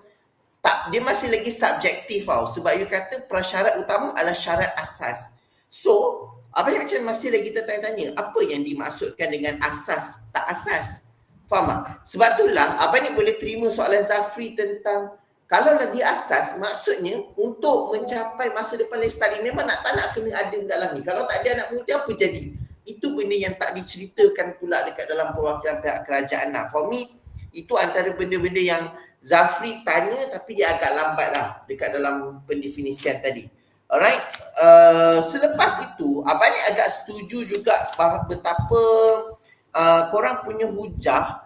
tak, dia masih lagi subjektif tau. Sebab you kata prasyarat utama adalah syarat asas. So, abang ni macam masih lagi tertanya-tanya, apa yang dimaksudkan dengan asas tak asas? Faham tak? Sebab itulah abang ni boleh terima soalan Zafri tentang kalau dia asas, maksudnya untuk mencapai masa depan lestari memang tak nak kena ada dalam ni. Kalau tak ada anak muda apa jadi? Itu benda yang tak diceritakan pula dekat dalam perwakilan pihak kerajaan lah. For me, itu antara benda-benda yang Zafri tanya tapi dia agak lambat lah dekat dalam pendefinisian tadi. Alright, selepas itu abang ni agak setuju juga betapa korang punya hujah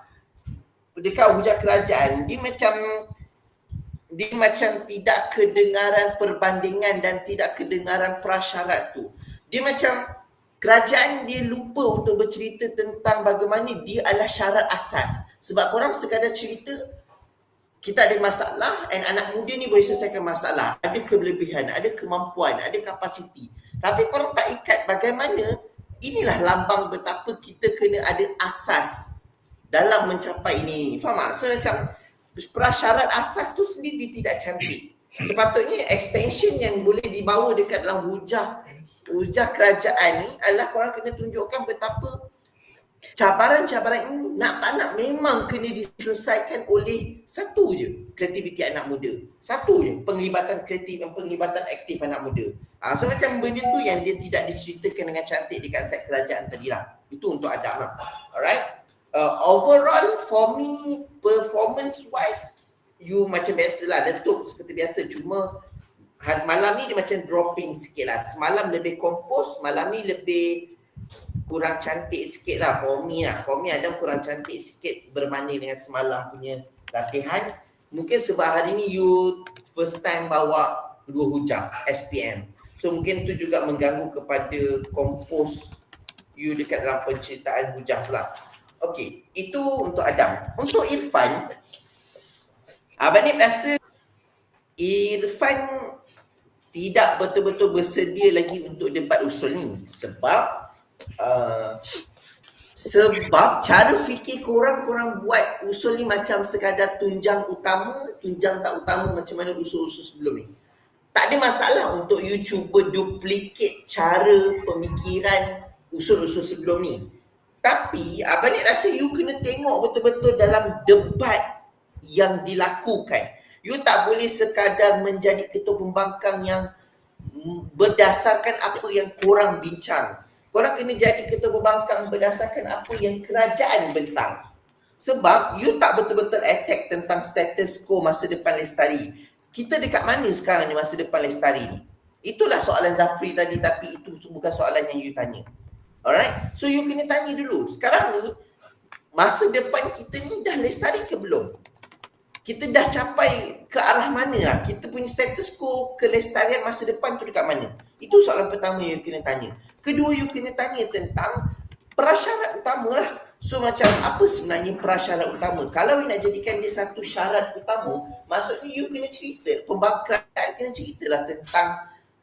dekat hujah kerajaan dia macam tidak kedengaran perbandingan dan tidak kedengaran prasyarat tu. Dia macam kerajaan dia lupa untuk bercerita tentang bagaimana dia adalah syarat asas. Sebab korang sekadar cerita kita ada masalah dan anak muda ni boleh selesaikan masalah. Ada kelebihan, ada kemampuan, ada kapasiti. Tapi korang tak ikat bagaimana inilah lambang betapa kita kena ada asas dalam mencapai ini. Faham tak? So macam prasyarat asas tu sendiri tidak cantik. Sepatutnya extension yang boleh dibawa dekat dalam hujah kerajaan ni adalah korang kena tunjukkan betapa cabaran-cabaran ini nak tak nak memang kena diselesaikan oleh satu je, kreativiti anak muda. Satu je, penglibatan kreatif dan penglibatan aktif anak muda. So macam benda tu yang dia tidak diceritakan dengan cantik dekat set kerajaan tadi lah. Itu untuk Adam lah. Alright. Overall for me, performance wise, you macam biasalah, letup seperti biasa. Cuma malam ni dia macam dropping sikit lah. Semalam lebih kompos, malam ni lebih kurang cantik sikit lah for me lah. For me Adam kurang cantik sikit berbanding dengan semalam punya latihan. Mungkin sebab hari ni you first time bawa dua hujah SPM. So mungkin tu juga mengganggu kepada kompos you dekat dalam penceritaan hujah pula. Okey, itu untuk Adam. Untuk Irfan, abang ni rasa Irfan tidak betul-betul bersedia lagi untuk debat usul ni. Sebab cara fikir korang buat usul ni macam sekadar tunjang utama, tunjang tak utama macam mana usul-usul sebelum ni. Tak ada masalah untuk you cuba duplicate cara pemikiran usul-usul sebelum ni. Tapi Abang Nik rasa you kena tengok betul-betul dalam debat yang dilakukan. You tak boleh sekadar menjadi ketua pembangkang yang berdasarkan apa yang korang bincang. Korang kena jadi ketua pembangkang berdasarkan apa yang kerajaan bentang. Sebab you tak betul-betul attack tentang status quo masa depan Lestari. Kita dekat mana sekarang ni masa depan Lestari ni? Itulah soalan Zafri tadi, tapi itu bukan soalan yang you tanya. Alright? So you kena tanya dulu. Sekarang ni masa depan kita ni dah lestari ke belum? Kita dah capai ke arah mana lah? Kita punya status quo kelestarian masa depan tu dekat mana? Itu soalan pertama you kena tanya. Kedua, you kena tanya tentang prasyarat utama lah. So macam apa sebenarnya prasyarat utama? Kalau you nak jadikan dia satu syarat utama, maksudnya you kena cerita, pembangkang kena ceritalah tentang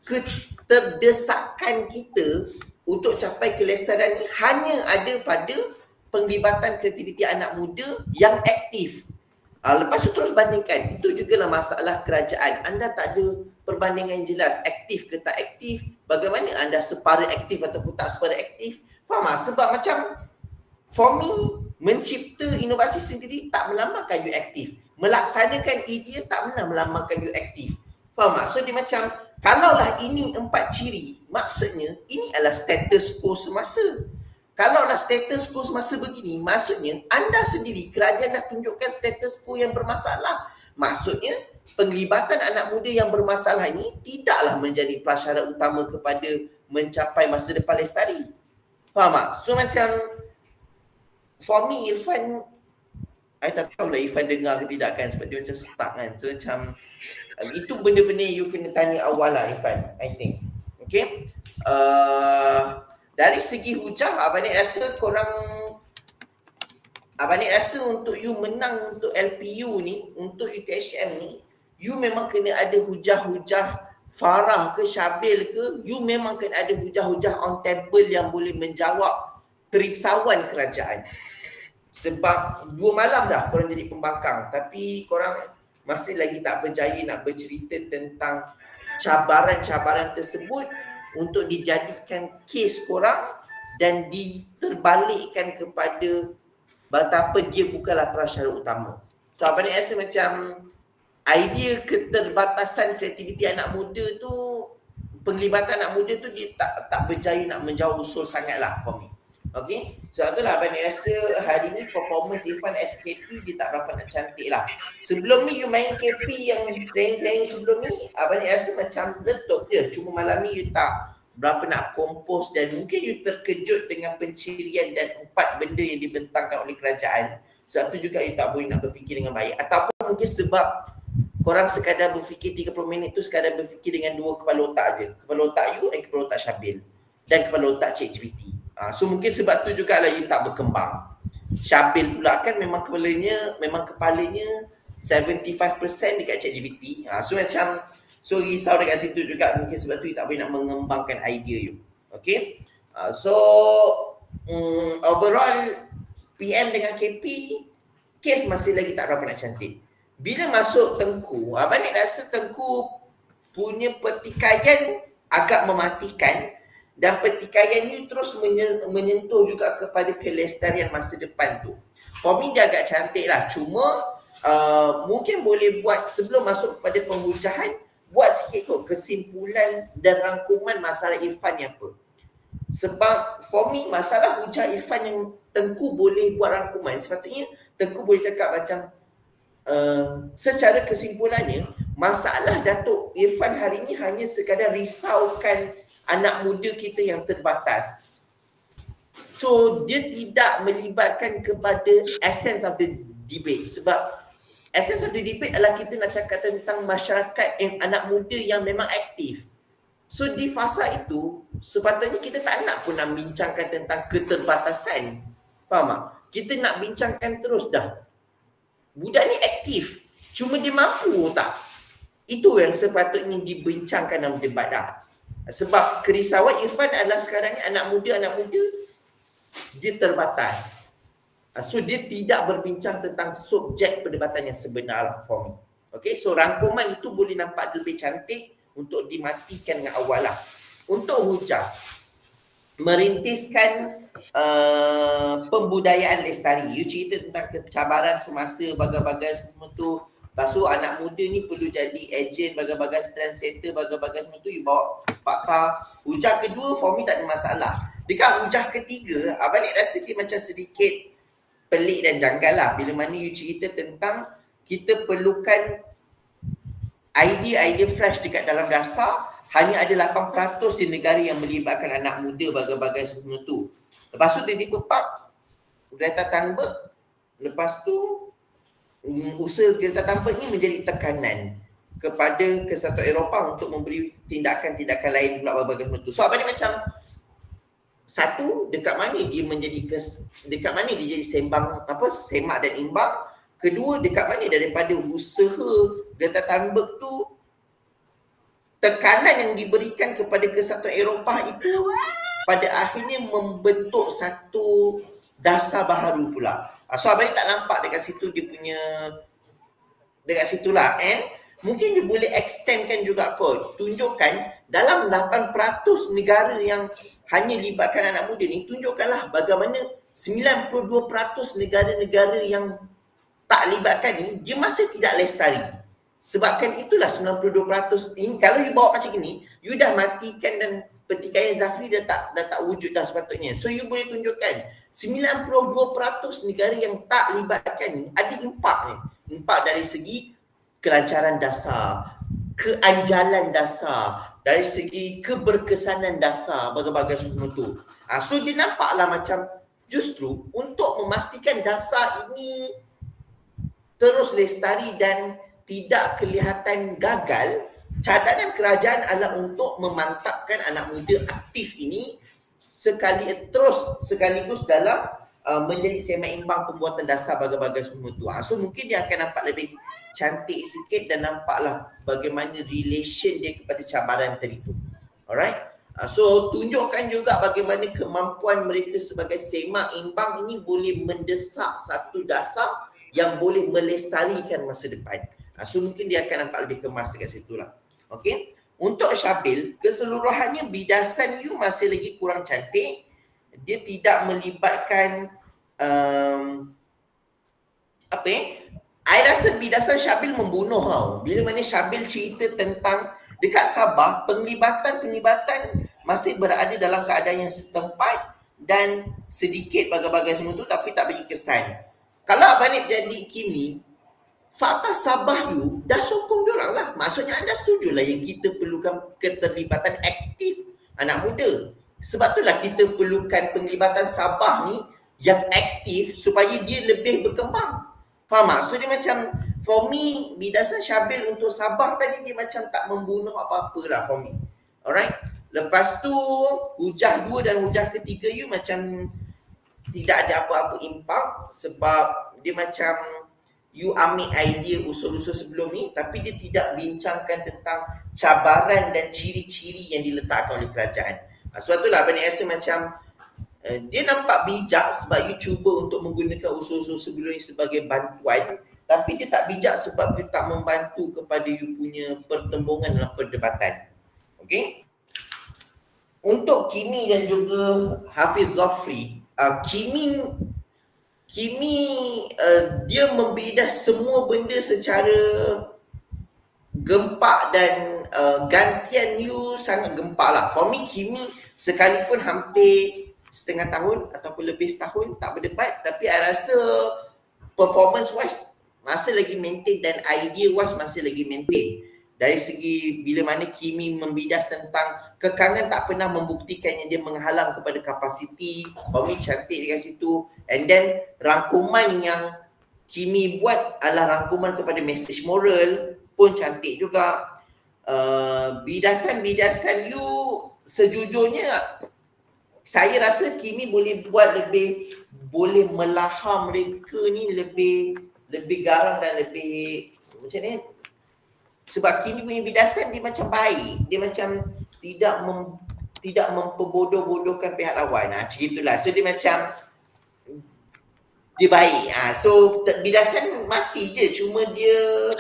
keterdesakan kita untuk capai kelestarian ni hanya ada pada penglibatan kreativiti anak muda yang aktif. Lepas tu terus bandingkan. Itu jugalah masalah kerajaan. Anda tak ada perbandingan yang jelas. Aktif ke tak aktif. Bagaimana anda separa aktif ataupun tak separa aktif. Faham tak? Sebab macam for me, mencipta inovasi sendiri tak melambangkan you aktif. Melaksanakan idea tak pernah melambangkan you aktif. Faham tak? So dia macam, kalaulah ini 4 ciri, maksudnya ini adalah status quo semasa. Kalaulah status quo semasa begini, maksudnya anda sendiri, kerajaan nak tunjukkan status quo yang bermasalah. Maksudnya penglibatan anak muda yang bermasalah ini tidaklah menjadi prasyarat utama kepada mencapai masa depan lestari. Faham tak? So macam for me, Irfan, I tak tahu lah Irfan dengar ke tidak kan, sebab dia macam stuck kan. So macam itu benda-benda you kena tanya awal lah Irfan, I think. Okay. Dari segi hujah, Abang Nik rasa Abang Nik rasa untuk you menang untuk LPU ni, untuk UTHM ni, you memang kena ada hujah-hujah Farah ke Syabil ke, you memang kena ada hujah-hujah on table yang boleh menjawab kerisauan kerajaan. Sebab 2 malam dah korang jadi pembangkang, tapi korang masih lagi tak berjaya nak bercerita tentang cabaran-cabaran tersebut untuk dijadikan kes korang dan diterbalikkan kepada betapa dia bukanlah prasyarat utama. So Abang Nik rasa macam idea keterbatasan kreativiti anak muda tu, penglibatan anak muda tu dia tak berjaya nak menjawab usul sangatlah for me. Okay, so itulah Abang Nik rasa hari ni performance Irfan SKP dia tak berapa nak cantik lah. Sebelum ni you main KP yang training sebelum ni, Abang Nik rasa macam letup je. Cuma malam ni you tak berapa nak kompos dan mungkin you terkejut dengan pencirian dan 4 benda yang dibentangkan oleh kerajaan. Sebab tu juga you tak boleh nak berfikir dengan baik. Ataupun mungkin sebab korang sekadar berfikir 30 minit tu sekadar berfikir dengan 2 kepala otak je. Kepala otak you dan kepala otak Syabil. Dan kepala otak ChatGPT. So mungkin sebab tu jugalah you tak berkembang. Syabil pula kan memang kepalanya 75% dekat ChatGPT. So macam risau dekat situ juga, mungkin sebab tu you tak boleh nak mengembangkan idea you. Okay. Overall PM dengan KP, kes masih lagi tak berapa nak cantik. Bila masuk Tengku, Abang Nik rasa Tengku punya pertikaian agak mematikan. Dan pertikaian ni terus menyentuh juga kepada kelestarian masa depan tu. For me dia agak cantik lah. Cuma mungkin boleh buat sebelum masuk kepada penghujahan, buat sikit kot kesimpulan dan rangkuman masalah Irfan ni apa. Sebab for me masalah hujah Irfan yang Tengku boleh buat rangkuman, sepatutnya Tengku boleh cakap macam secara kesimpulannya, masalah Datuk Irfan hari ni hanya sekadar risaukan anak muda kita yang terbatas. So dia tidak melibatkan kepada essence of the debate. Sebab essence of the debate adalah kita nak cakap tentang masyarakat anak muda yang memang aktif. So di fasa itu sepatutnya kita tak nak pun nak bincangkan tentang keterbatasan. Faham tak? Kita nak bincangkan terus dah. Budak ni aktif, cuma dia mampu tak? Itu yang sepatutnya dibincangkan dalam debat dah. Sebab kerisauan Irfan adalah sekarang ni anak muda dia terbatas. So dia tidak berbincang tentang subjek perdebatan yang sebenar for me. Okay, so rangkuman itu boleh nampak lebih cantik untuk dimatikan dengan awal lah. Untuk hujah, merintiskan pembudayaan lestari. You cerita tentang kecabaran semasa bagai-bagai semua tu. Lepas tu anak muda ni perlu jadi ejen bagai-bagai trendsetter, bagai-bagai semua tu. You bawa fakta. Hujah kedua for me tak ada masalah. Dekat hujah ketiga, Abang Nik rasa dia macam sedikit pelik dan janggal lah. Bila mana you cerita tentang kita perlukan idea-idea fresh dekat dalam dasar, hanya ada 8% di negara yang melibatkan anak muda bagai-bagai semua tu. Lepas tu tiba-tiba Greta Thunberg, lepas tu usaha Greta Thunberg ni menjadi tekanan kepada Kesatuan Eropah untuk memberi tindakan-tindakan lain pula bagai-bagai semua tu. So apa ni macam satu, dekat mana dia menjadi dekat mana dia jadi semak dan imbang. Kedua, dekat mana daripada usaha Greta Thunberg tu, tekanan yang diberikan kepada Kesatuan Eropah itu pada akhirnya membentuk satu dasar baharu pula. So Abang ni tak nampak dekat situ dia punya, dekat situlah. And mungkin dia boleh extendkan juga kot. Tunjukkan dalam 8% negara yang hanya libatkan anak muda ni, tunjukkanlah bagaimana 92% negara-negara yang tak libatkan ni, dia masih tidak lestari. Sebabkan itulah 92% ini, kalau you bawa macam ni, you dah matikan dan pertikaian Zafri dah tak wujud dah sepatutnya. So you boleh tunjukkan 92% negara yang tak libatkan ni ada impak ni. Impak dari segi kelancaran dasar, keanjalan dasar, dari segi keberkesanan dasar, bagai-bagai semua tu. So dia nampaklah macam justru untuk memastikan dasar ini terus lestari dan tidak kelihatan gagal, cadangan kerajaan adalah untuk memantapkan anak muda aktif ini sekaligus dalam menjadi seimbang pembuatan dasar bagai-bagai semua tu. So mungkin dia akan nampak lebih cantik sikit dan nampaklah bagaimana relation dia kepada cabaran tadi tu. Alright? So tunjukkan juga bagaimana kemampuan mereka sebagai semak imbang ini boleh mendesak satu dasar yang boleh melestarikan masa depan. So mungkin dia akan nampak lebih kemas dekat situ lah. Okay. Untuk Syabil, keseluruhannya bidasan you masih lagi kurang cantik. Dia tidak melibatkan I rasa bidasan Syabil membunuh tau. Bila mana Syabil cerita tentang dekat Sabah, penglibatan masih berada dalam keadaan yang setempat dan sedikit bagai-bagai semua tu, tapi tak bagi kesan. Kalau Abang Nik jadi kini, fakta Sabah you dah sokong diorang lah. Maksudnya anda setujulah yang kita perlukan keterlibatan aktif anak muda. Sebab itulah kita perlukan penglibatan Sabah ni yang aktif supaya dia lebih berkembang. Faham tak? So dia macam, for me, bidasan Syabil untuk Sabah tadi dia macam tak membunuh apa-apa lah for me. Alright? Lepas tu, hujah 2 dan hujah ketiga you macam tidak ada apa-apa impak sebab dia macam you ambil idea usul-usul sebelum ni tapi dia tidak bincangkan tentang cabaran dan ciri-ciri yang diletakkan oleh kerajaan. Sebab itulah Abang Nik rasa macam dia nampak bijak sebab you cuba untuk menggunakan usul-usul sebelum ni sebagai bantuan, tapi dia tak bijak sebab dia tak membantu kepada you punya pertembungan dalam perdebatan. Okay? Untuk Kimi dan juga Hafiz Zafri, Kimi dia membidas semua benda secara gempak dan gantian you sangat gempak lah. For me, Kimi sekalipun hampir setengah tahun ataupun lebih setahun tak berdebat, tapi I rasa performance wise masih lagi maintain dan idea wise masih lagi maintain. Dari segi bila mana Kimi membidas tentang kekangan tak pernah membuktikan yang dia menghalang kepada kapasiti, Kimi cantik dekat situ. And then rangkuman yang Kimi buat adalah rangkuman kepada message moral pun cantik juga. Bidasan-bidasan you sejujurnya saya rasa Kimi boleh buat lebih, boleh melahap mereka ni lebih garang dan lebih macam ni. Sebab Kimi punya bidasan dia macam baik, dia macam tidak memperbodoh-bodohkan pihak lawan. Macam itulah. So dia macam dia baik. So bidasan mati je, cuma dia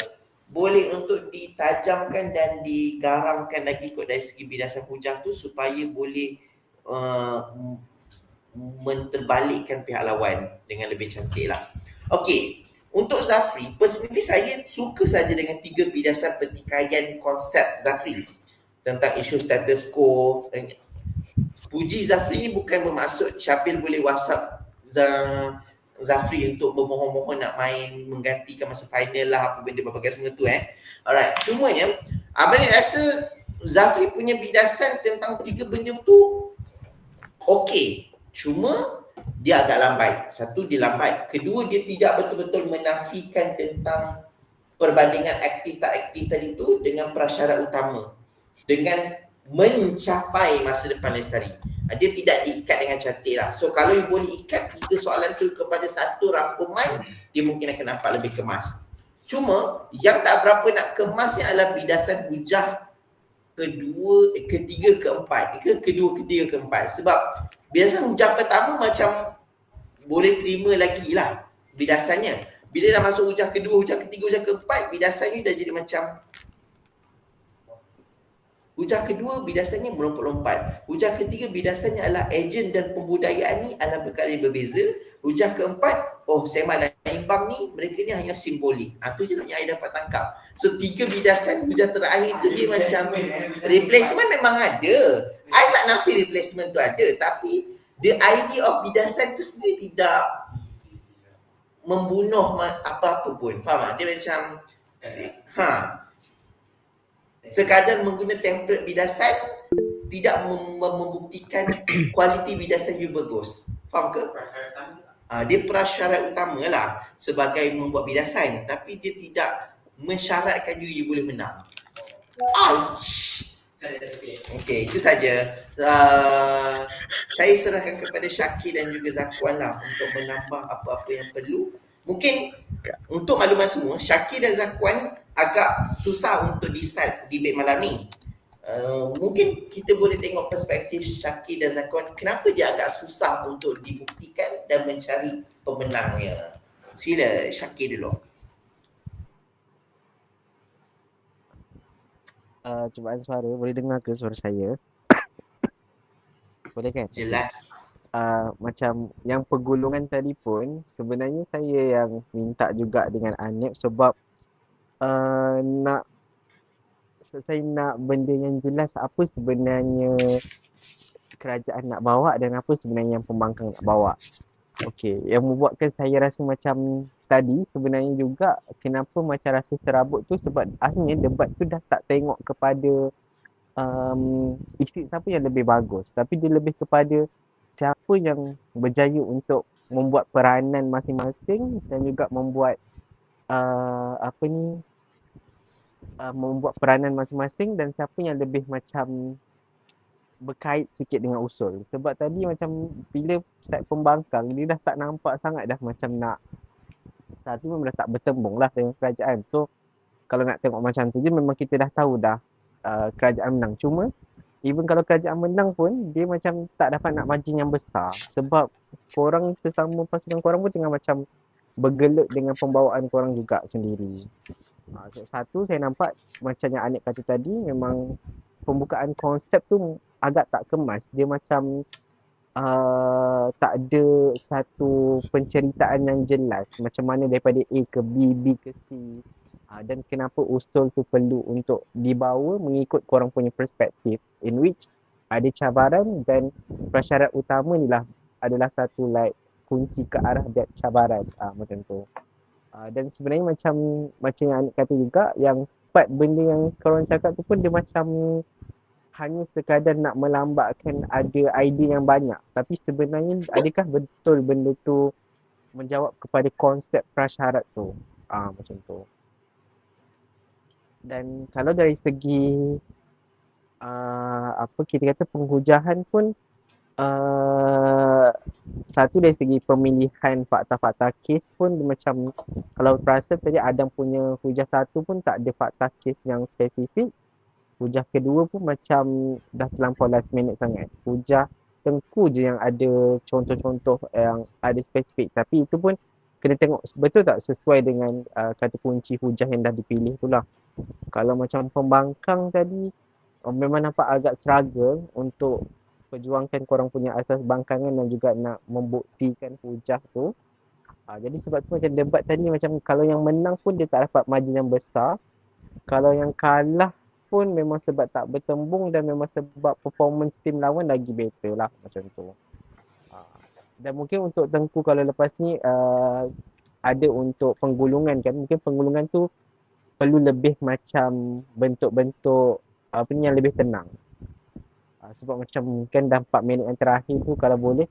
boleh untuk ditajamkan dan digaramkan lagi kot dari segi bidasan hujah tu supaya boleh menterbalikkan pihak lawan dengan lebih cantik lah. Okey, untuk Zafri, personally saya suka saja dengan 3 bidasan pertikaian konsep Zafri tentang isu status quo. Puji Zafri ni bukan bermaksud Syafil boleh WhatsApp Zafri untuk bermohon-mohon nak main menggantikan masa final lah, apa benda berbagai semua tu Alright, cumanya abang ni rasa Zafri punya bidasan tentang 3 benda tu okey, cuma dia agak lambat. Satu, dia lambat. Kedua, dia tidak betul-betul menafikan tentang perbandingan aktif tak aktif tadi tu dengan prasyarat utama, dengan mencapai masa depan lestari. Dia tidak diikat dengan cantik lah. So kalau you boleh ikat 3 soalan tu kepada satu rangkuman, dia mungkin akan nampak lebih kemas. Cuma yang tak berapa nak kemasnya adalah bidasan hujah ketiga, keempat. Sebab bidasan hujah pertama macam boleh terima lagi lah bidasannya. Bila dah masuk hujah kedua, hujah ketiga, hujah keempat, bidasannya dah jadi macam hujah kedua bidasannya melompat-lompat. Hujah ketiga bidasannya adalah ejen dan pembudayaan ni adalah perkara yang berbeza. Hujah keempat, sembang dan imbang ni mereka ni hanya simbolik. Tu je yang saya dapat tangkap. So 3 bidasan hujah terakhir tu dia macam replacement memang ada. I tak nafi replacement tu ada, tapi the idea of bidasan tu sendiri tidak membunuh apa-apa pun. Faham tak? Dia macam sekadar mengguna template bidasan tidak membuktikan kualiti bidasan you bagus. Faham ke? Dia prasyarat utama lah sebagai membuat bidasan, tapi dia tidak mensyaratkan you boleh menang. Ouch! Okey, itu saja. Saya serahkan kepada Syakir dan juga Zakwan lah untuk menambah apa-apa yang perlu. Mungkin untuk makluman semua, Syakir dan Zakwan agak susah untuk decide debate malam ni. Mungkin kita boleh tengok perspektif Syakir dan Zakwan, kenapa dia agak susah untuk dibuktikan dan mencari pemenangnya. Sila Syakir dulu. Cubaan suara, boleh dengar ke suara saya? Boleh kan? Jelas. Macam yang pergulungan tadi pun sebenarnya saya yang minta juga dengan Anip sebab saya nak benda yang jelas apa sebenarnya kerajaan nak bawa dan apa sebenarnya yang pembangkang nak bawa. Okey, yang membuatkan saya rasa macam tadi sebenarnya juga kenapa macam rasa serabut tu sebab akhirnya debat tu dah tak tengok kepada isi siapa yang lebih bagus, tapi dia lebih kepada siapa yang berjaya untuk membuat peranan masing-masing dan juga membuat membuat peranan masing-masing dan siapa yang lebih macam berkait sikit dengan usul. Sebab tadi macam bila set pembangkang dia dah tak nampak sangat dah macam nak satu memang dah tak bertembung lah dengan kerajaan. So kalau nak tengok macam tu je memang kita dah tahu dah kerajaan menang. Cuma even kalau kerajaan menang pun dia macam tak dapat nak margin yang besar sebab korang sesama pasukan korang pun tengah macam bergelut dengan pembawaan korang juga sendiri. Satu saya nampak macam yang Anik kata tadi memang pembukaan konsep tu agak tak kemas. Dia macam tak ada satu penceritaan yang jelas macam mana daripada A ke B, B ke C. Dan kenapa usul tu perlu untuk dibawa mengikut korang punya perspektif in which ada cabaran dan prasyarat utama ni lah adalah satu like kunci ke arah that cabaran macam tu. Dan sebenarnya macam yang Anik kata juga yang part benda yang korang cakap tu pun dia macam hanya sekadar nak melambatkan ada idea yang banyak, tapi sebenarnya adakah betul benda tu menjawab kepada konsep prasyarat tu macam tu. Dan kalau dari segi kita kata penghujahan pun satu dari segi pemilihan fakta-fakta kes pun dia macam kalau perasan tadi Adam punya hujah satu pun tak ada fakta kes yang spesifik. Hujah kedua pun macam dah terlampau last minute sangat. Hujah Tengku je yang ada contoh-contoh yang ada spesifik, tapi itu pun kena tengok betul tak sesuai dengan kata kunci hujah yang dah dipilih tu lah. Kalau macam pembangkang tadi memang nampak agak struggle untuk perjuangkan korang punya asas bangkangan dan juga nak membuktikan hujah tu. Jadi sebab tu macam debat tadi macam kalau yang menang pun dia tak dapat margin yang besar. Kalau yang kalah pun memang sebab tak bertembung dan memang sebab performance team lawan lagi better lah macam tu. Dan mungkin untuk Tengku kalau lepas ni ada untuk penggulungan kan, mungkin penggulungan tu perlu lebih macam bentuk-bentuk apa ni yang lebih tenang. Sebab macam kan dah 4 minit yang terakhir tu kalau boleh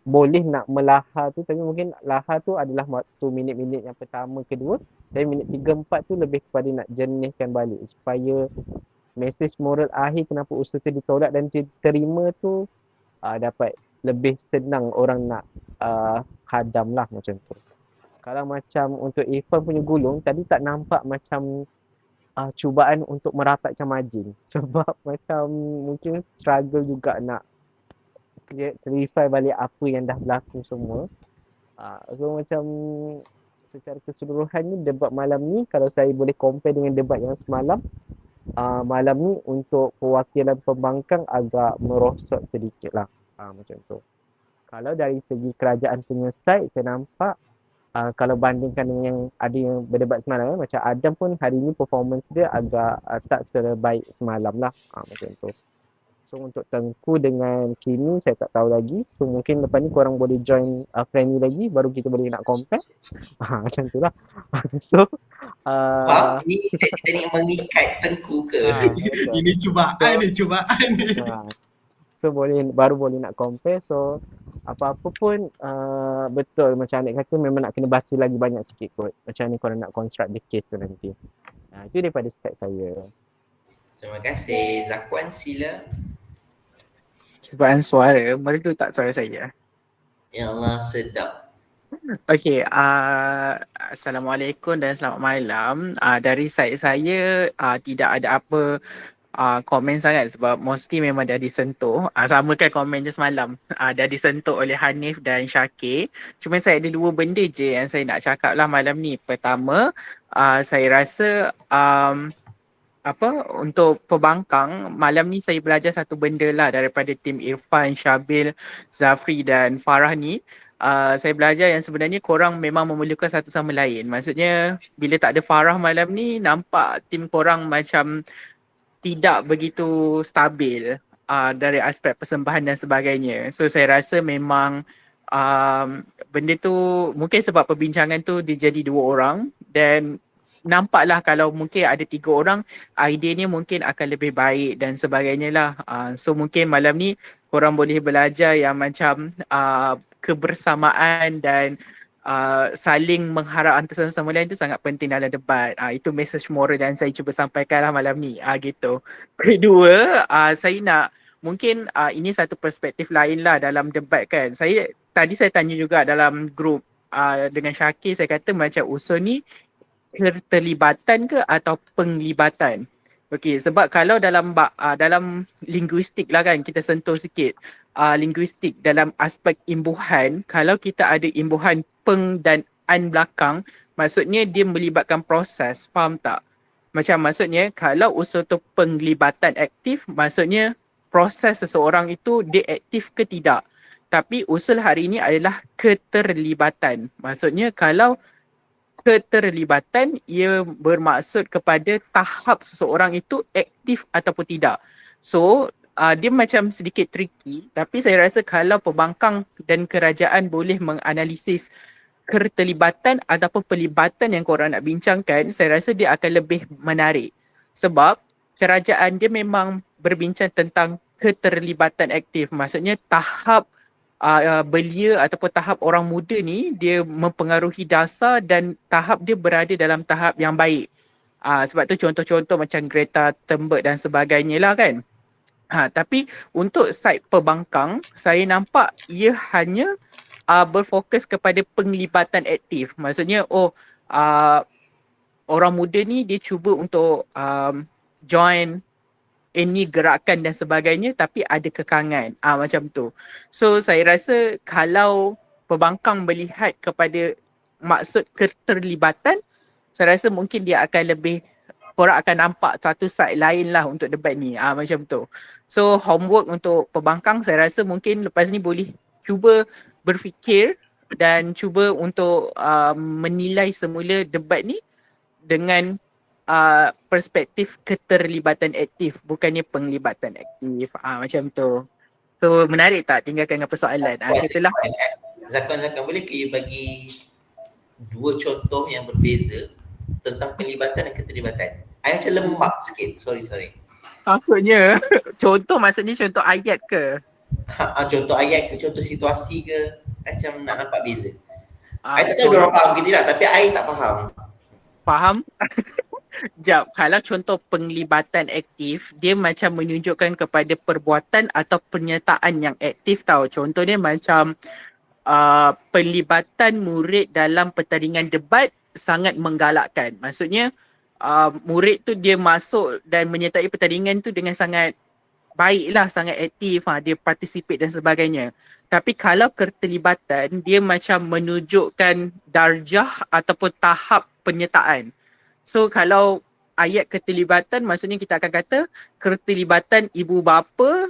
boleh nak melahar tu, tapi mungkin lahar tu adalah waktu minit-minit yang pertama, kedua, dan minit 3-4 tu lebih kepada nak jernihkan balik supaya mesej moral akhir kenapa usaha tu ditolak dan diterima tu dapat lebih senang orang nak hadam lah macam tu. Kalau macam untuk Irfan punya gulung tadi tak nampak macam cubaan untuk merapatkan margin sebab macam mungkin struggle juga nak clarify balik apa yang dah berlaku semua. So macam secara keseluruhan ni debat malam ni kalau saya boleh compare dengan debat yang semalam, malam ni untuk perwakilan pembangkang agak merosot sedikit lah. Macam tu. Kalau dari segi kerajaan punya side saya nampak kalau bandingkan dengan yang ada yang berdebat semalam macam Adam pun hari ni performance dia agak tak sebaik semalam lah. Macam tu. So untuk Tengku dengan Kimi saya tak tahu lagi. So mungkin lepas ni korang boleh join friendly lagi baru kita boleh nak compare. Macam tu lah. So ini teknik mengikat Tengku ke? Ini cubaan ni. So baru boleh nak compare. So apa-apa pun betul macam Anik kata memang nak kena baca lagi banyak sikit kot. Macam ni korang nak construct the case tu nanti. Itu daripada start saya. Terima kasih. Zakwan sila. Cubaan suara, merdu tak suara saya? Ya Allah, sedap. Okey, Assalamualaikum dan selamat malam. Dari side saya tidak ada apa komen sangat sebab mostly memang dah disentuh. Sama kan komen je semalam. Dah disentuh oleh Hanif dan Syakir. Cuma saya ada 2 benda je yang saya nak cakap lah malam ni. Pertama, saya rasa untuk pembangkang malam ni saya belajar satu benda lah daripada tim Irfan, Syabil, Zafri dan Farah ni. Saya belajar yang sebenarnya korang memang memerlukan satu sama lain. Maksudnya bila tak ada Farah malam ni nampak tim korang macam tidak begitu stabil dari aspek persembahan dan sebagainya. So saya rasa memang benda tu mungkin sebab perbincangan tu dia jadi 2 orang dan nampaklah kalau mungkin ada 3 orang idenya mungkin akan lebih baik dan sebagainya lah. So mungkin malam ni korang boleh belajar yang macam kebersamaan dan saling mengharap antara sama lain tu sangat penting dalam debat. Itu message moral yang saya cuba sampaikan lah malam ni. Gitu. Kedua, saya nak mungkin ini satu perspektif lain lah dalam debat kan. Tadi saya tanya juga dalam grup dengan Syakir, saya kata macam usul ni keterlibatan ke atau penglibatan? Okey, sebab kalau dalam linguistik lah kan kita sentuh sikit. Linguistik dalam aspek imbuhan, kalau kita ada imbuhan peng dan an belakang, maksudnya dia melibatkan proses, faham tak? Macam maksudnya kalau usul tu penglibatan aktif, maksudnya proses seseorang itu dia aktif ke tidak. Tapi usul hari ini adalah keterlibatan. Maksudnya kalau keterlibatan ia bermaksud kepada tahap seseorang itu aktif ataupun tidak. So dia macam sedikit tricky, tapi saya rasa kalau pembangkang dan kerajaan boleh menganalisis keterlibatan ataupun pelibatan yang korang nak bincangkan, saya rasa dia akan lebih menarik. Sebab kerajaan dia memang berbincang tentang keterlibatan aktif. Maksudnya tahap belia ataupun tahap orang muda ni dia mempengaruhi dasar dan tahap dia berada dalam tahap yang baik. Sebab tu contoh-contoh macam Greta Thunberg dan sebagainya lah kan. Tapi untuk side pembangkang, saya nampak ia hanya berfokus kepada penglibatan aktif. Maksudnya orang muda ni dia cuba untuk join any gerakan dan sebagainya tapi ada kekangan. Macam tu. So saya rasa kalau pembangkang melihat kepada maksud keterlibatan, saya rasa mungkin dia akan lebih korang akan nampak satu side lain lah untuk debat ni. Macam tu. So homework untuk pembangkang saya rasa mungkin lepas ni boleh cuba berfikir dan cuba untuk menilai semula debat ni dengan perspektif keterlibatan aktif, bukannya penglibatan aktif. Macam tu. So menarik tak tinggalkan dengan persoalan? Itulah. Zakwan boleh ke you bagi dua contoh yang berbeza tentang penglibatan dan keterlibatan? I macam lembab sikit. Sorry. Takutnya. Contoh maksudnya contoh ayat ke? Contoh ayat ke, contoh situasi ke, macam nak nampak beza. I tak tahu diorang faham ke tidak, tapi I tak faham. Faham? Jap, kalau contoh penglibatan aktif, dia macam menunjukkan kepada perbuatan atau pernyataan yang aktif tau. Contoh dia macam penglibatan murid dalam pertandingan debat sangat menggalakkan. Maksudnya murid tu dia masuk dan menyertai pertandingan tu dengan sangat baiklah, sangat aktif, dia participate dan sebagainya. Tapi kalau keterlibatan, dia macam menunjukkan darjah ataupun tahap penyertaan. So kalau ayat keterlibatan, maksudnya kita akan kata keterlibatan ibu bapa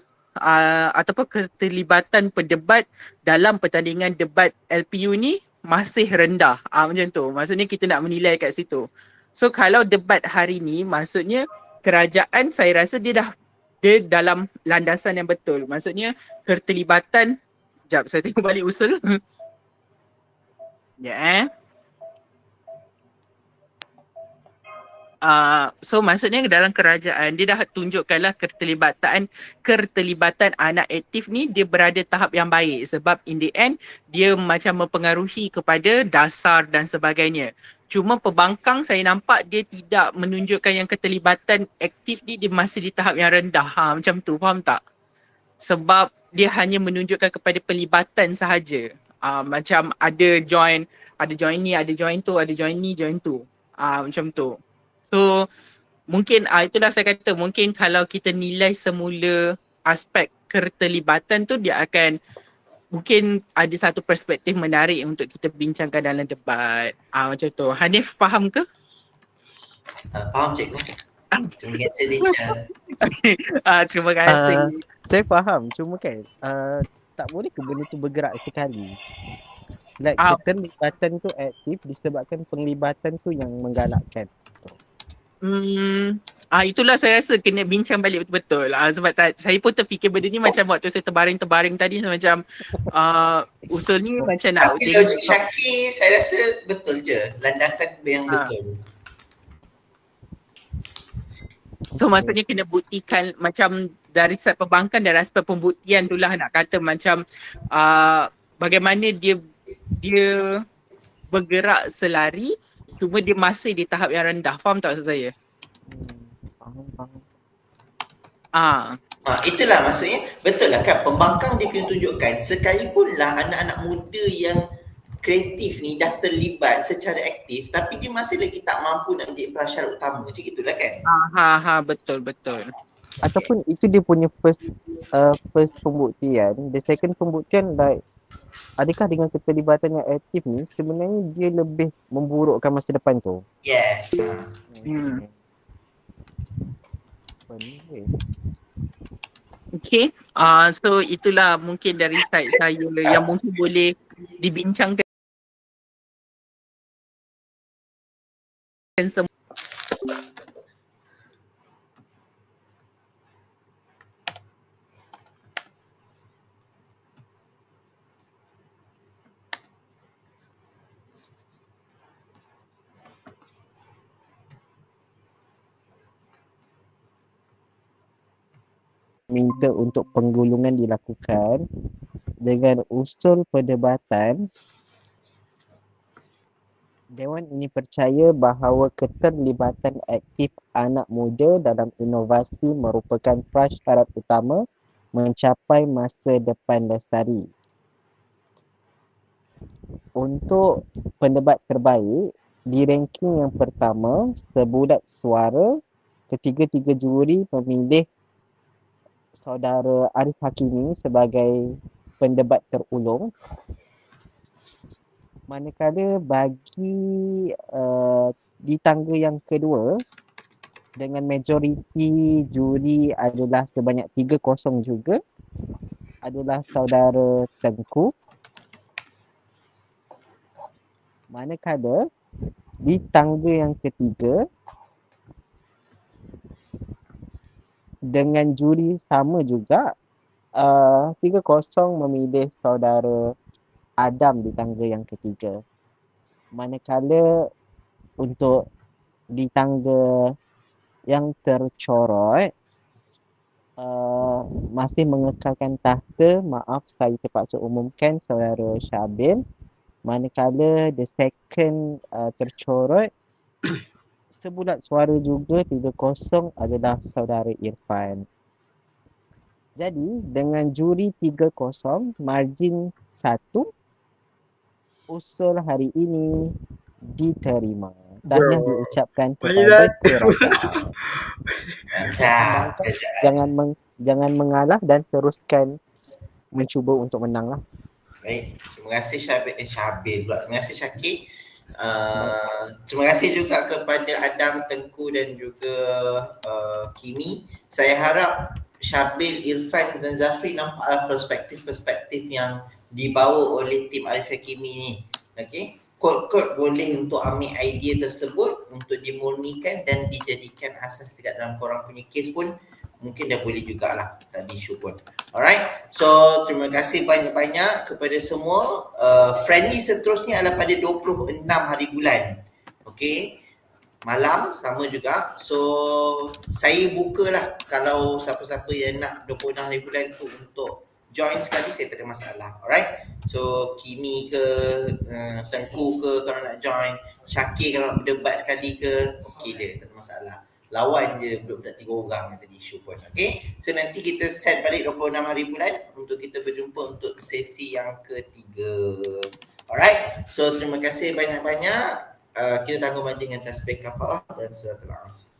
ataupun keterlibatan pendebat dalam pertandingan debat LPU ni masih rendah. Macam tu. Maksudnya kita nak menilai kat situ. So kalau debat hari ni, maksudnya kerajaan saya rasa dia dalam landasan yang betul. Maksudnya keterlibatan, sekejap saya tengok balik usul. So maksudnya dalam kerajaan dia dah tunjukkanlah keterlibatan anak aktif ni dia berada tahap yang baik, sebab in the end dia macam mempengaruhi kepada dasar dan sebagainya. Cuma pembangkang saya nampak dia tidak menunjukkan yang keterlibatan aktif ni dia masih di tahap yang rendah. Macam tu, faham tak? Sebab dia hanya menunjukkan kepada pelibatan sahaja. Macam ada join ni, ada join tu, ada join ni, join tu. Macam tu. So mungkin itulah saya kata, mungkin kalau kita nilai semula aspek keterlibatan tu, dia akan mungkin ada satu perspektif menarik untuk kita bincangkan dalam debat. Macam tu. Hanif faham ke? Faham cikgu. Terima kasih Nisha. Terima kasih. Saya faham, cuma kan tak boleh ke benda tu bergerak sekali. Like keterlibatan tu aktif disebabkan penglibatan tu yang menggalakkan. Itulah saya rasa kena bincang balik betul-betul. Sebab saya pun terfikir benda ni macam waktu saya terbaring-terbaring tadi, macam usul ni macam nak. Tapi logik Syakir saya rasa betul je. Landasan yang betul. So maksudnya kena buktikan macam dari segi pembangkang dan aspek pembuktian tu lah nak kata macam bagaimana dia bergerak selari, cuma dia masih di tahap yang rendah. Faham tak maksud saya? Itulah maksudnya, betul lah kan, pembangkang dia kena tunjukkan sekalipun lah anak-anak muda yang kreatif ni dah terlibat secara aktif, tapi dia masih lagi tak mampu nak menjadi prasyarat utama. Macam itulah kan? Betul. Ataupun itu dia punya first pembuktian. The second pembuktian, like adakah dengan keterlibatan yang aktif ni sebenarnya dia lebih memburukkan masa depan tu? Yes. Okay. So itulah mungkin dari side saya yang mungkin boleh dibincangkan semua. Minta untuk penggulungan dilakukan dengan usul perdebatan. Dewan ini percaya bahawa keterlibatan aktif anak muda dalam inovasi merupakan prasyarat utama mencapai masa depan lestari. Untuk pendebat terbaik, di ranking yang pertama, sebulat suara, ketiga-tiga juri memilih saudara Arif Hakimi sebagai pendebat terulung. Manakala bagi di tangga yang kedua, dengan majoriti juri adalah sebanyak 3-0 juga adalah saudara Tengku. Manakala di tangga yang ketiga dengan juri sama juga 3-0 memilih saudara Adam di tangga yang ketiga. Manakala untuk di tangga yang tercorot masih mengekalkan tahta, maaf saya terpaksa umumkan saudara Syabil. Manakala the second tercorot sebulat suara juga 3-0 adalah saudara Irfan. Jadi dengan juri 3-0, margin 1, usul hari ini diterima. Tahniah diucapkan kepada kerajaan. Jangan mengalah dan teruskan mencuba untuk menang lah. Baik, terima kasih Syabil pula. Terima kasih Syakir. Terima kasih juga kepada Adam, Tengku dan juga Kimi. Saya harap Syabil, Irfan dan Zafri nampak perspektif-perspektif yang dibawa oleh tim Arif Hakimi ni. Okey. Kod-kod boleh untuk ambil idea tersebut untuk dimurnikan dan dijadikan asas dekat dalam korang punya kes pun mungkin dah boleh jugalah tadi isu pun. Alright, so terima kasih banyak-banyak kepada semua. Friendly seterusnya adalah pada 26 hari bulan. Okay, malam sama juga. So saya bukalah kalau siapa-siapa yang nak 26 hari bulan tu untuk join sekali, saya tak ada masalah. Alright, so Kimi ke Tengku ke kalau nak join, Syakir kalau nak berdebat sekali ke, okey dia, tak ada masalah. Lawan je budak-budak 3 orang yang tadi isu pun. Okay, so nanti kita set balik 26 hari bulan untuk kita berjumpa untuk sesi yang ketiga. Alright, so terima kasih banyak-banyak. Kita tangguh mandi dengan tasbih kafarah dan suratul Asr.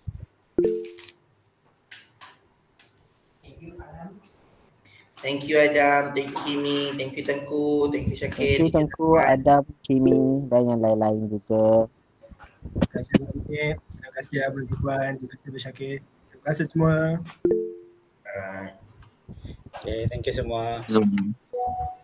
Thank you Adam, thank you Kimi, thank you Tengku, thank you Syakir. Thank you Tengku, Adam, Kimi dan yang lain-lain juga. Terima kasih banyak. Terima kasih Abang Zifwan, terima kasih Abang Syakir. Terima kasih semua. Okay, thank you semua.